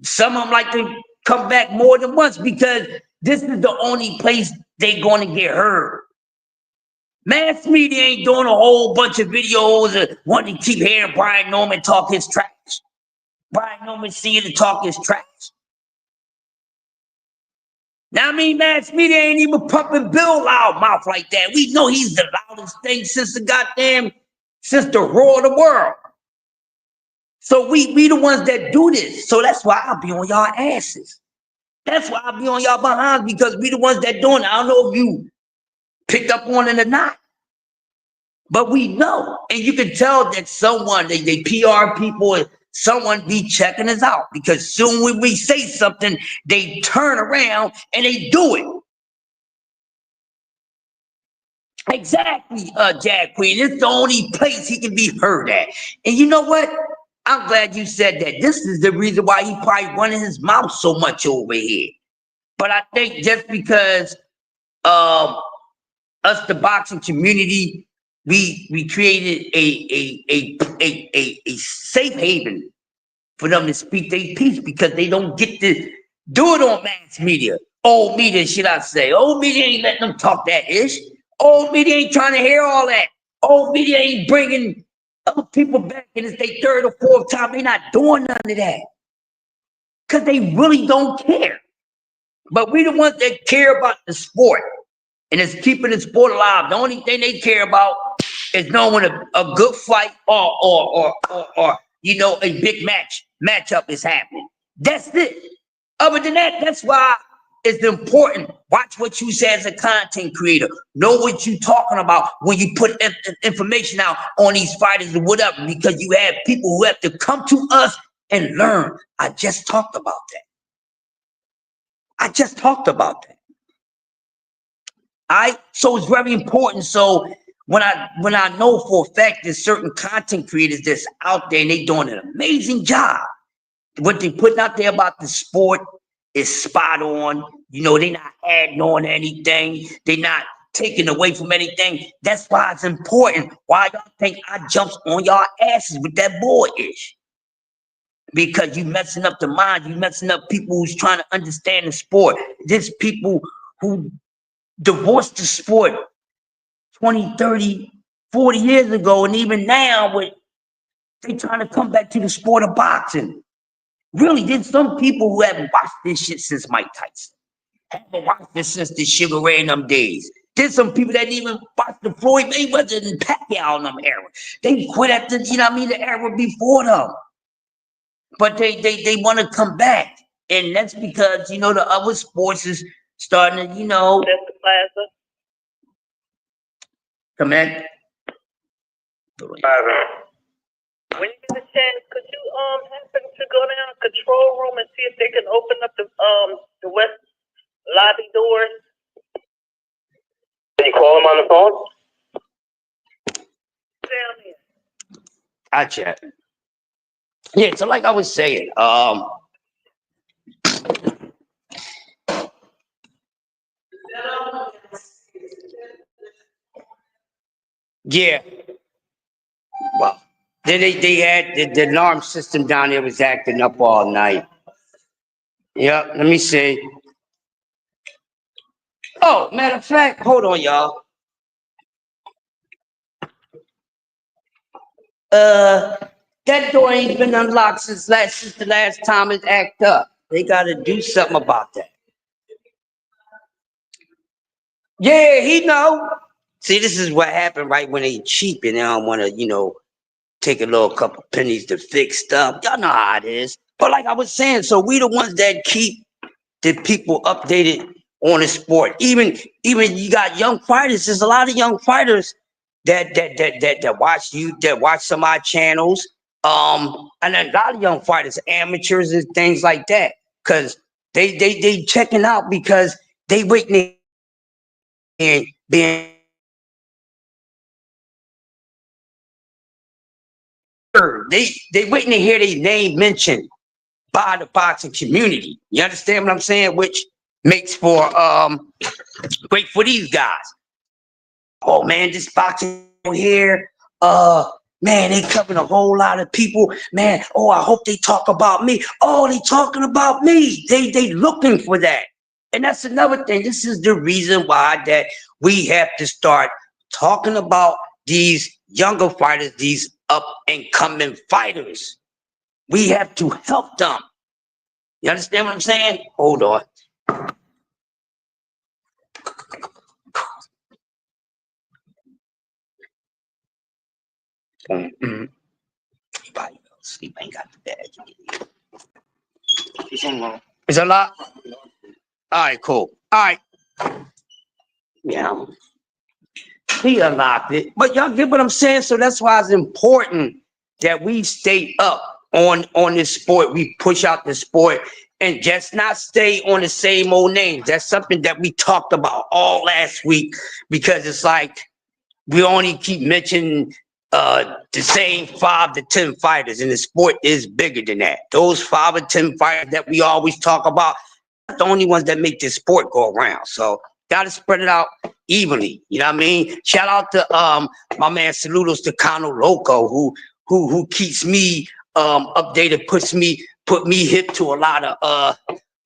Some of them like to come back more than once because this is the only place they're going to get heard. Mass media ain't doing a whole bunch of videos of wanting to keep hearing Brian Norman talk his trash. Brian Norman seeing to talk his trash. Now, I mean, mass media ain't even pumping Bill loudmouth like that. We know he's the loudest thing since the roar of the world. So we the ones that do this. So that's why I'll be on y'all asses. That's why I'll be on y'all behinds, because we the ones that doing it. I don't know if you picked up on it or not, but we know. And you can tell that someone, they PR people, someone be checking us out, because soon when we say something, they turn around and they do it. Exactly, Jag Queen. It's the only place he can be heard at. And you know what? I'm glad you said that. This is the reason why he probably running his mouth so much over here. But I think just because us, the boxing community, we created a safe haven for them to speak their piece, because they don't get to do it on mass media. Old media, should I say? Old media ain't letting them talk that ish. Old media ain't trying to hear all that. Old media ain't bringing other people back, and it's their third or fourth time. They're not doing none of that because they really don't care. But we the ones that care about the sport, and it's keeping the sport alive. The only thing they care about is knowing a good fight or a big matchup is happening. That's it. Other than that, that's why it's important. Watch what you say as a content creator. Know what you're talking about when you put information out on these fighters or whatever, because you have people who have to come to us and learn. I just talked about that. So it's very important. So when I know for a fact there's certain content creators that's out there and they doing an amazing job, what they putting out there about the sport is spot on. They're not adding on anything. They're not taking away from anything. That's why it's important. Why y'all think I jumps on y'all asses with that boy-ish? Because you messing up the mind. You messing up people who's trying to understand the sport. There's people who divorced the sport 20, 30, 40 years ago, and even now they trying to come back to the sport of boxing. Really, there's some people who haven't watched this shit since Mike Tyson. Haven't watched this since the Sugar Ray in them days. There's some people that didn't even watch the Floyd Mayweather and Pacquiao in them era. They quit at the era before them. But they want to come back. And that's because, the other sports is starting to, That's the plaza. Come in. When you get a chance, could you happen to go down to control room and see if they can open up the west lobby doors? Can you call him on the phone? Down here. I chat. Yeah, so like I was saying, yeah. Well, then they had the alarm system down there was acting up all night. Yeah, let me see. Oh, matter of fact, hold on, y'all. That door ain't been unlocked since the last time it acted up. They gotta do something about that. Yeah, he know. See, this is what happened right when they cheap and they don't want to, take a little couple pennies to fix stuff. Y'all know how it is. But like I was saying, so we the ones that keep the people updated on the sport. Even you got young fighters. There's a lot of young fighters that watch some of our channels. And a lot of young fighters, amateurs and things like that. Cause they checking out because they waiting and being heard. They waiting to hear their name mentioned by the boxing community. You understand what I'm saying? Which makes for great for these guys. Oh man, this boxing here, man, they covering a whole lot of people. Man, oh, I hope they talk about me. Oh, they talking about me. They looking for that. And that's another thing. This is the reason why that we have to start talking about these younger fighters, these up and coming fighters. We have to help them. You understand what I'm saying? Hold on. Sleep ain't got the badge. Is that a lot? All right, cool. All right. Yeah. He unlocked it. But y'all get what I'm saying? So that's why it's important that we stay up on this sport. We push out the sport and just not stay on the same old names. That's something that we talked about all last week, because it's like we only keep mentioning the same 5 to 10 fighters, and the sport is bigger than that. Those 5 or 10 fighters that we always talk about are the only ones that make this sport go around. So gotta spread it out evenly. You know what I mean? Shout out to my man Saludos to Cano Loco, who keeps me updated, put me hip to a lot of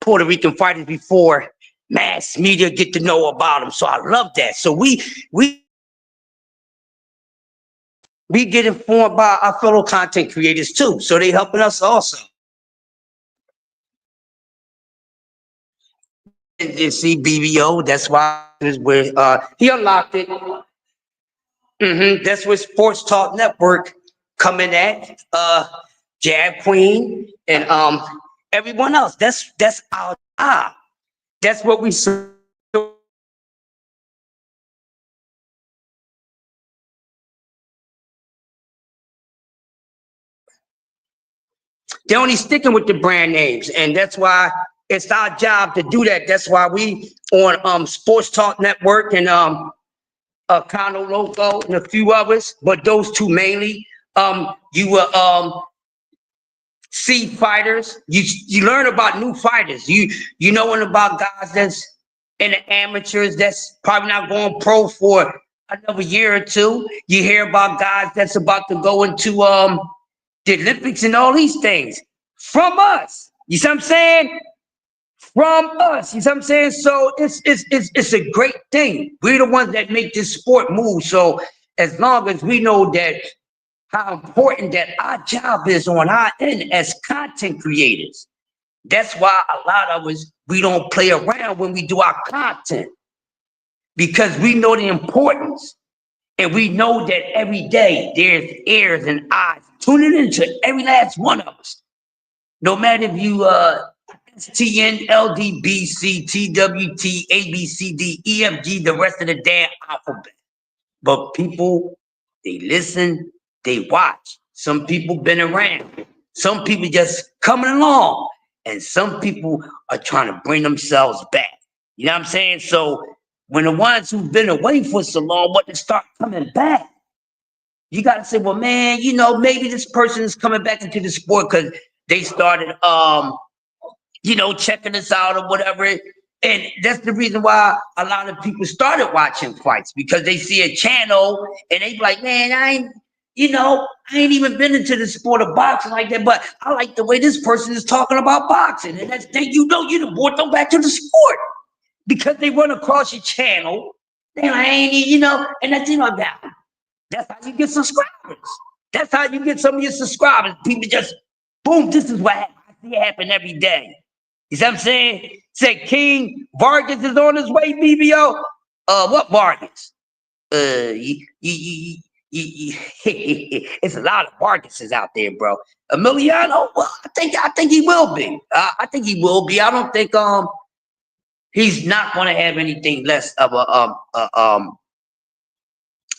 Puerto Rican fighters before mass media get to know about them. So I love that. So we get informed by our fellow content creators too. So they helping us also. And you see BBO, that's why is where he unlocked it. That's where Sports Talk Network coming at. Jab Queen and everyone else. That's our job. That's what we they're only sticking with the brand names, and that's why it's our job to do that. That's why we on Sports Talk Network and Condo Loco and a few others, but those two mainly. You will see fighters. You learn about new fighters. You knowing about guys that's in the amateurs that's probably not going pro for another year or two. You hear about guys that's about to go into the Olympics and all these things from us. You see what I'm saying? From us. You see what I'm saying? So it's a great thing. We're the ones that make this sport move. So as long as we know that how important that our job is on our end as content creators, that's why a lot of us, we don't play around when we do our content, because we know the importance. And we know that every day there's ears and eyes tuning into every last one of us. No matter if you STN, LDBC, TWT, ABCD, EFG, the rest of the damn alphabet. But people, they listen, they watch. Some people been around. Some people just coming along. And some people are trying to bring themselves back. You know what I'm saying? So when the ones who've been away for so long want to start coming back, you got to say, well, man, you know, maybe this person is coming back into the sport because they started, you know, checking us out or whatever. And that's the reason why a lot of people started watching fights, because they see a channel and they be like, man, I ain't even been into the sport of boxing like that, but I like the way this person is talking about boxing. And that's then you done brought them back to the sport, because they run across your channel. They ain't, and that's like that. That's how you get subscribers. That's how you get some of your subscribers. People just, boom, this is what happens. I see it happen every day. You see what I'm saying? Say King Vargas is on his way, BBO. What Vargas? It's a lot of Marcuses out there, bro. Emiliano, well, I think he will be. I think he will be. I don't think he's not going to have anything less of a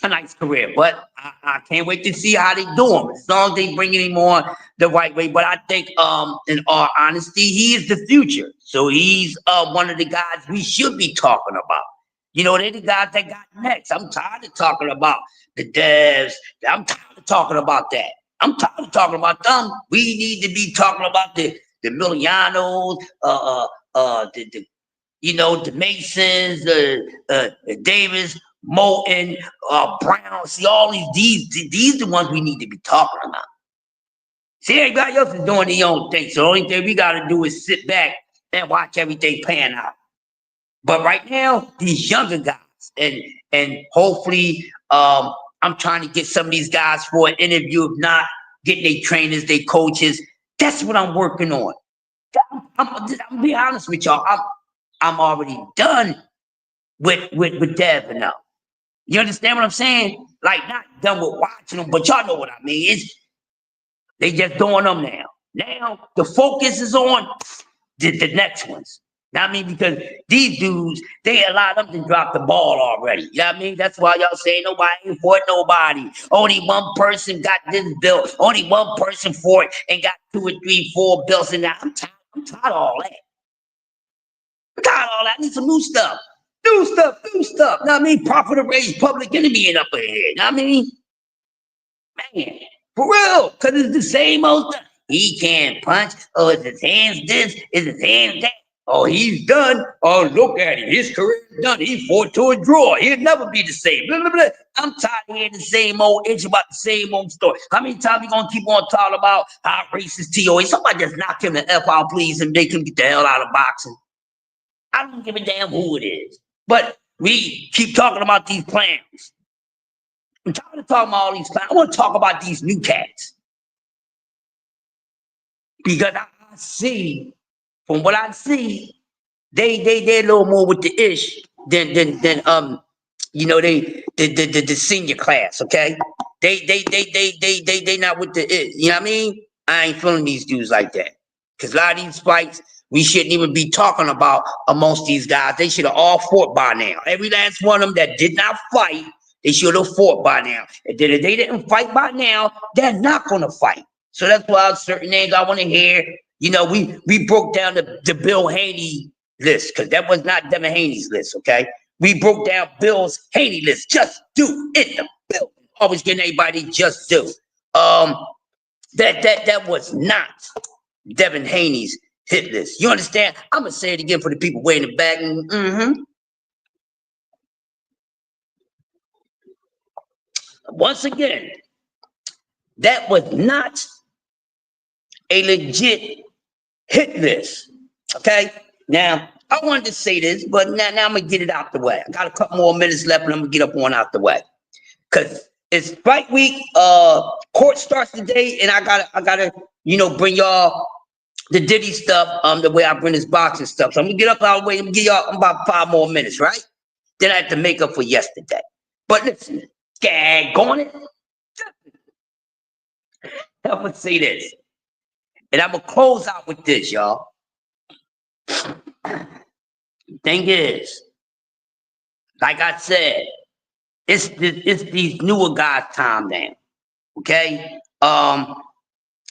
nice career. But I can't wait to see how they do him. As long as they bring him on the right way. But I think in all honesty, he is the future. So he's one of the guys we should be talking about. You know, they're the guys that got next. I'm tired of talking about the devs. I'm tired of talking about that. I'm tired of talking about them. We need to be talking about the Milianos, the you know, the Masons, Davis, Moulton, Brown. See, all these the ones we need to be talking about. See, everybody else is doing their own thing. So the only thing we got to do is sit back and watch everything pan out. But right now, these younger guys, and hopefully, I'm trying to get some of these guys for an interview. If not, getting their trainers, their coaches. That's what I'm working on. I'm be honest with y'all. I'm already done with Dev now. You understand what I'm saying? Like, not done with watching them, but y'all know what I mean. They just doing them now. Now the focus is on the next ones. You know what I mean? Because these dudes, a lot of them drop the ball already. You know what I mean? That's why y'all say nobody ain't for nobody. Only one person got this bill. Only one person for it and got 2 or 3, 4 bills. And I'm tired of all that. I'm tired of all that. I need some new stuff. New stuff. Know what I mean? Profit to raise Public Enemy in up here. You know what I mean? Man, for real. Because it's the same old stuff. He can't punch. Oh, is his hands this? Is his hands that? Oh, he's done. Oh, look at him. His career's done. He fought to a draw. He'll never be the same. Blah, blah, blah. I'm tired of hearing the same old itch about the same old story. How many times you going to keep on talking about how racist TOA? Somebody just knock him the F out, please, and make him get the hell out of boxing. I don't give a damn who it is. But we keep talking about these plans. I'm tired of talking about all these plans. I want to talk about these new cats. Because I see, from what I see, they're a little more with the ish than you know, the senior class, okay? They not with the ish, you know what I mean? I ain't feeling these dudes like that. Because a lot of these fights we shouldn't even be talking about amongst these guys. They should have all fought by now. Every last one of them that did not fight, they should have fought by now. And if they didn't fight by now, they're not gonna fight. So that's why certain names I want to hear. You know, we broke down the Bill Haney list, because that was not Devin Haney's list, okay? We broke down Bill's Haney list. Just do it, the Bill. Always getting everybody just do. That was not Devin Haney's hit list. You understand? I'm gonna say it again for the people way in the back. Once again, that was not a legit hit list. Okay? Now, I wanted to say this, but now I'm gonna get it out the way. I got a couple more minutes left, and I'm gonna get up on out the way. Cause it's fight week. Court starts today, and I gotta, you know, bring y'all the Diddy stuff, the way I bring this boxing stuff. So I'm gonna get up out of the way and give y'all about 5 more minutes, right? Then I have to make up for yesterday. But listen, gag on it. I'm gonna say this. And I'm gonna close out with this, y'all. Thing is, like I said, it's these newer guys' time now. Okay? A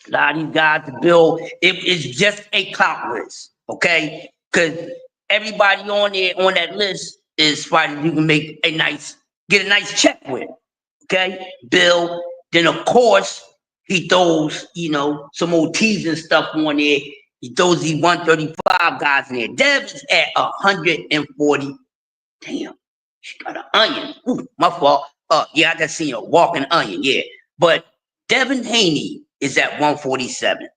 lot of these guys, the bill, it is just a clout list. Okay? Because everybody on there on that list is fighting you can get a nice check with. Okay? Bill. Then of course he throws, you know, some OTs and stuff on there. He throws these 135 guys in there. Dev is at 140. Damn, she got an onion. Ooh, my fault. Yeah, I just seen a walking onion, yeah. But Devin Haney is at 147.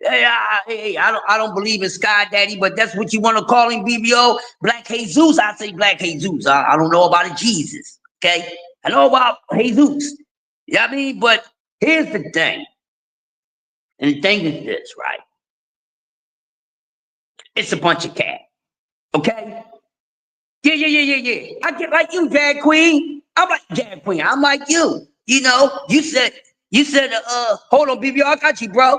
Hey, I don't believe in Sky Daddy, but that's what you want to call him, BBO. Black Jesus, I say Black Jesus. I don't know about a Jesus, okay? I know about Jesus. You know what I mean? But here's the thing. And the thing is this, right? It's a bunch of cat, okay? Yeah. I get like you, drag queen. I'm like, Jag Queen, I'm like you. You know, you said, hold on, BB, I got you, bro.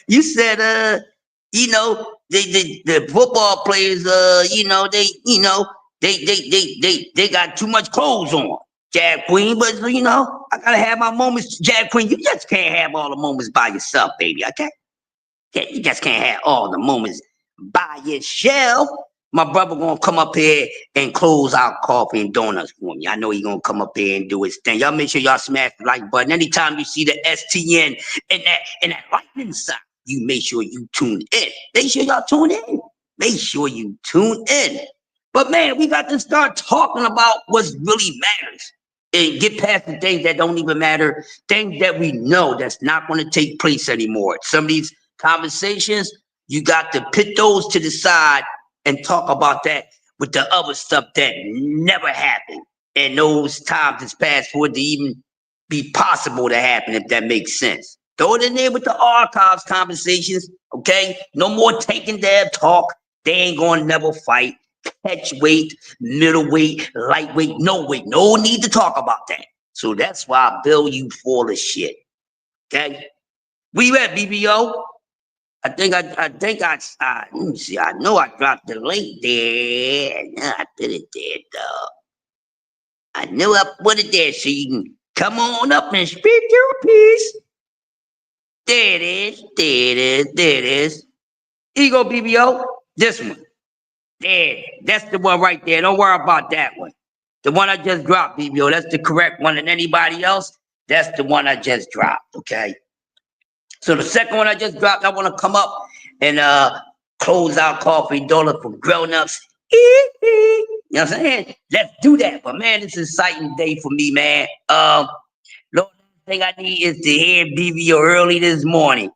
You said, you know, the football players, they got too much clothes on, Jag Queen. But you know, I gotta have my moments, Jag Queen. You just can't have all the moments by yourself, baby. Okay, you just can't have all the moments by yourself. My brother gonna come up here and close out coffee and donuts for me. I know he gonna come up here and do his thing. Y'all make sure y'all smash the like button. Anytime you see the STN and that lightning sign, you make sure you tune in. Make sure y'all tune in. Make sure you tune in. But man, we got to start talking about what really matters and get past the things that don't even matter, things that we know that's not going to take place anymore. Some of these conversations, you got to put those to the side and talk about that with the other stuff that never happened. And those times is past for it to even be possible to happen, if that makes sense. Throw it in there with the archives conversations, okay? No more taking their talk. They ain't gonna never fight. Catch weight, middleweight, lightweight, no weight. No need to talk about that. So that's why Bill, you full of shit. Okay? Where you at, BBO? Let me see. I know I dropped the link there. No, I put it there, dog. I knew I put it there so you can come on up and speak your piece. There it is. There it is. There it is. Here you go, BBO. This one. There. That's the one right there. Don't worry about that one. The one I just dropped, BBO. That's the correct one. And anybody else, that's the one I just dropped. Okay. So the second one I just dropped, I want to come up and close out coffee donut for grown-ups. You know what I'm saying? Let's do that. But man, it's an exciting day for me, man. The only thing I need is to hear BBO early this morning.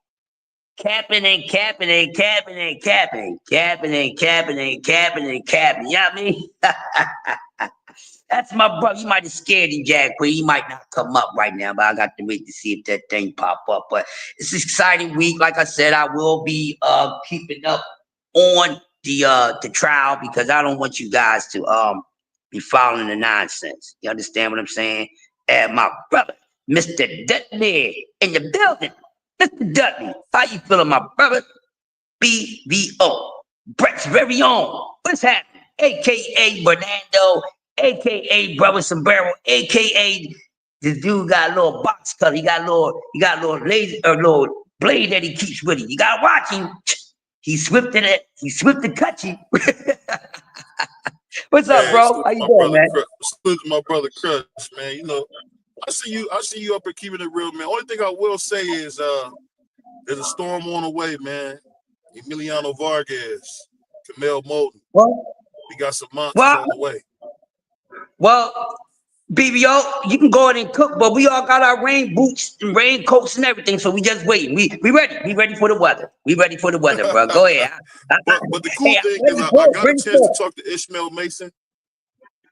Capping and capping and capping and capping. Capping and capping and capping and capping. You know what I mean? That's my brother. You might have scared him, Jag Queen. He might not come up right now, but I got to wait to see if that thing pop up. But it's an exciting week. Like I said, I will be keeping up on the trial because I don't want you guys to be following the nonsense. You understand what I'm saying? And my brother, Mr. Dudley, in the building. Mr. Dudley, how you feeling, my brother? BVO, Brett's very own. What's happening? AKA Bernardo, AKA Brother Sombrero, AKA this dude got a little box cut. He got a little laser, a little blade that he keeps with him. You gotta watch him. He's swift in it. He's swift to cut you. What's up, bro? How you doing, man? Salute to my brother Crush, man. You know, I see you up here keeping it real, man. Only thing I will say is there's a storm on the way, man. Emiliano Vargas, Camille Moulton. What? We got some monsters on the way. Well, BBO, you can go ahead and cook, but we all got our rain boots and raincoats and everything, so we just waiting. We ready. We ready for the weather. We ready for the weather, bro. Go ahead. But the cool thing is I got a chance to talk to Ishmael Mason.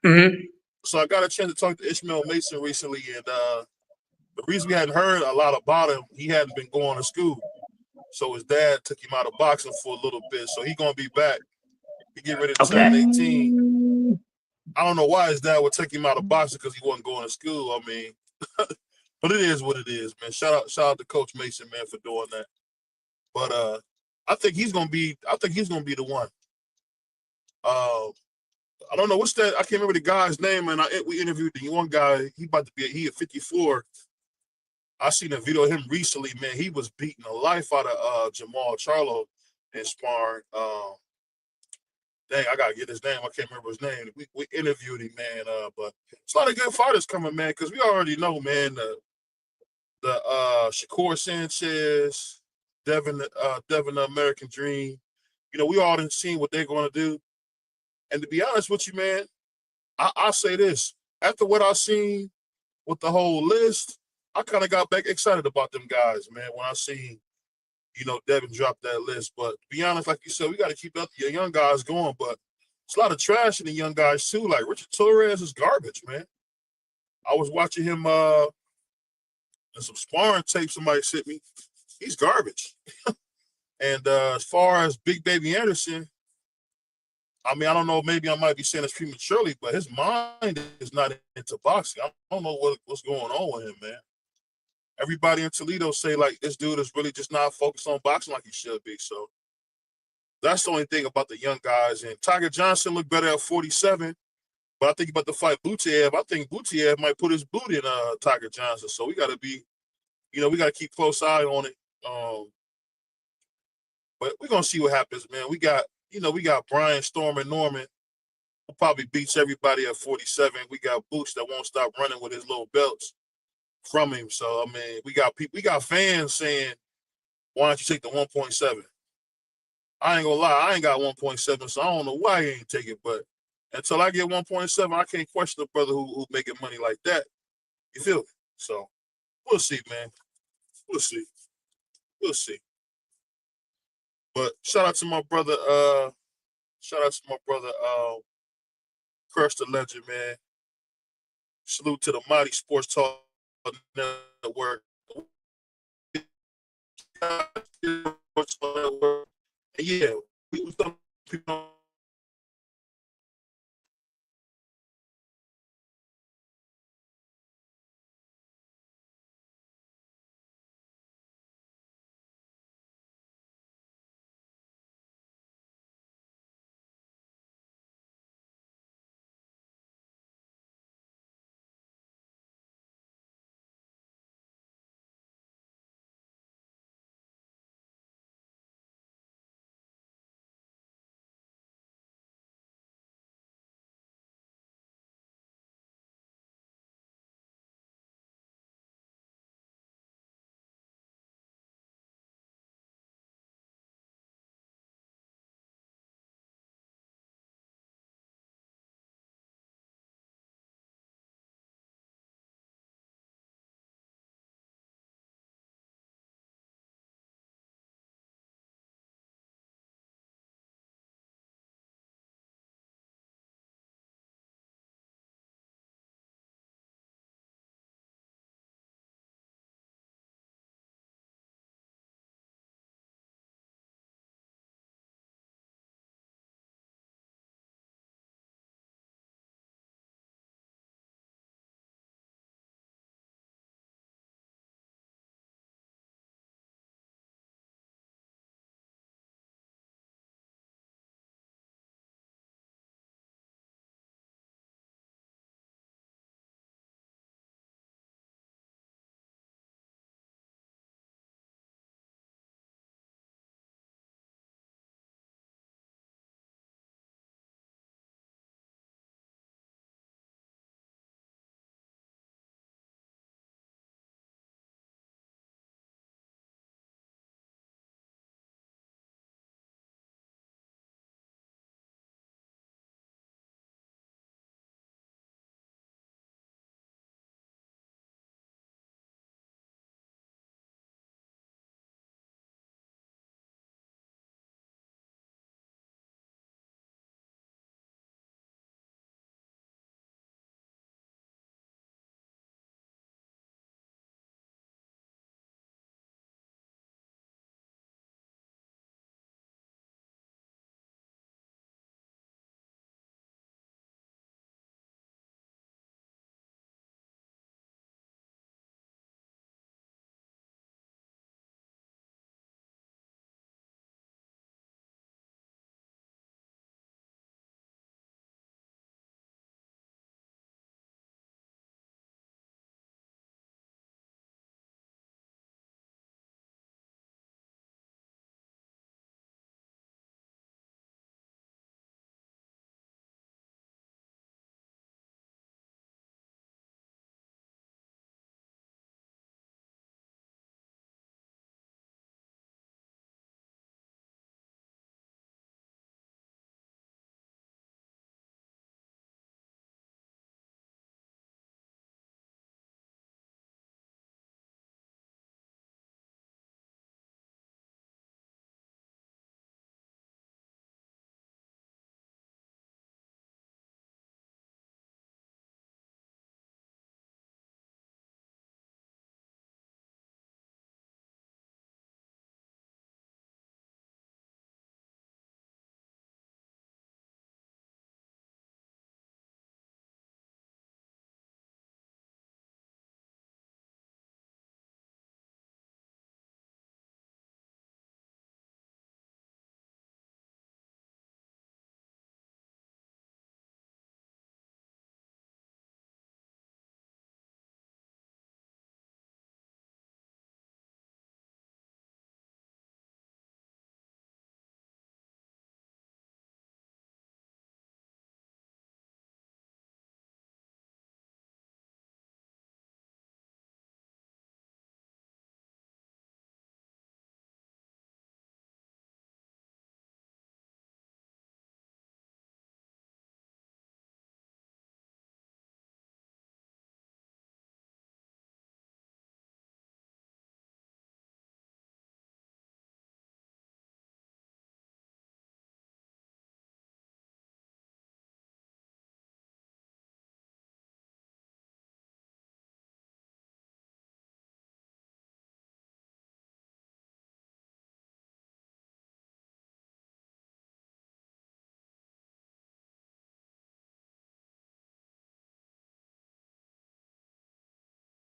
Mm-hmm. So I got a chance to talk to Ishmael Mason recently, and the reason we hadn't heard a lot about him, he hadn't been going to school. So his dad took him out of boxing for a little bit. So he's gonna be back. He get ready to turn 18. I don't know why his dad would take him out of boxing because he wasn't going to school. I mean, but it is what it is, man. Shout out to Coach Mason, man, for doing that. But I think he's gonna be the one. I don't know what's that. I can't remember the guy's name, and we interviewed the one guy. He at 54. I seen a video of him recently, man. He was beating the life out of Jamal Charlo in sparring. Dang, I gotta get his name. I can't remember his name. We interviewed him, man. But it's a lot of good fighters coming, man, because we already know, man, the Shakur Sanchez, Devin the American Dream. You know, we all done seen what they're gonna do. And to be honest with you, man, I'll say this. After what I seen with the whole list, I kind of got back excited about them guys, man, when I seen, you know, Devin drop that list. But to be honest, like you said, we got to keep the young guys going. But it's a lot of trash in the young guys, too. Like Richard Torres is garbage, man. I was watching him in some sparring tape somebody sent me. He's garbage. And as far as Big Baby Anderson, I mean, I don't know. Maybe I might be saying this prematurely, but his mind is not into boxing. I don't know what's going on with him, man. Everybody in Toledo say like this dude is really just not focused on boxing like he should be. So that's the only thing about the young guys. And Tiger Johnson looked better at 47, but I think about to fight Butiev. I think Butiev might put his boot in Tiger Johnson. So we got to be, we got to keep close eye on it. But we're gonna see what happens, man. We got Brian Storm and Norman, who probably beats everybody at 47. We got Boots that won't stop running with his little belts from him. So I mean, we got fans saying, why don't you take the 1.7? I ain't gonna lie, I ain't got 1.7, so I don't know why he ain't take it. But until I get 1.7, I can't question the brother who making money like that. You feel me? So we'll see, man. We'll see. We'll see. But shout out to my brother, Curse the Legend, man. Salute to the Mighty Sports Talk Network. And yeah, we people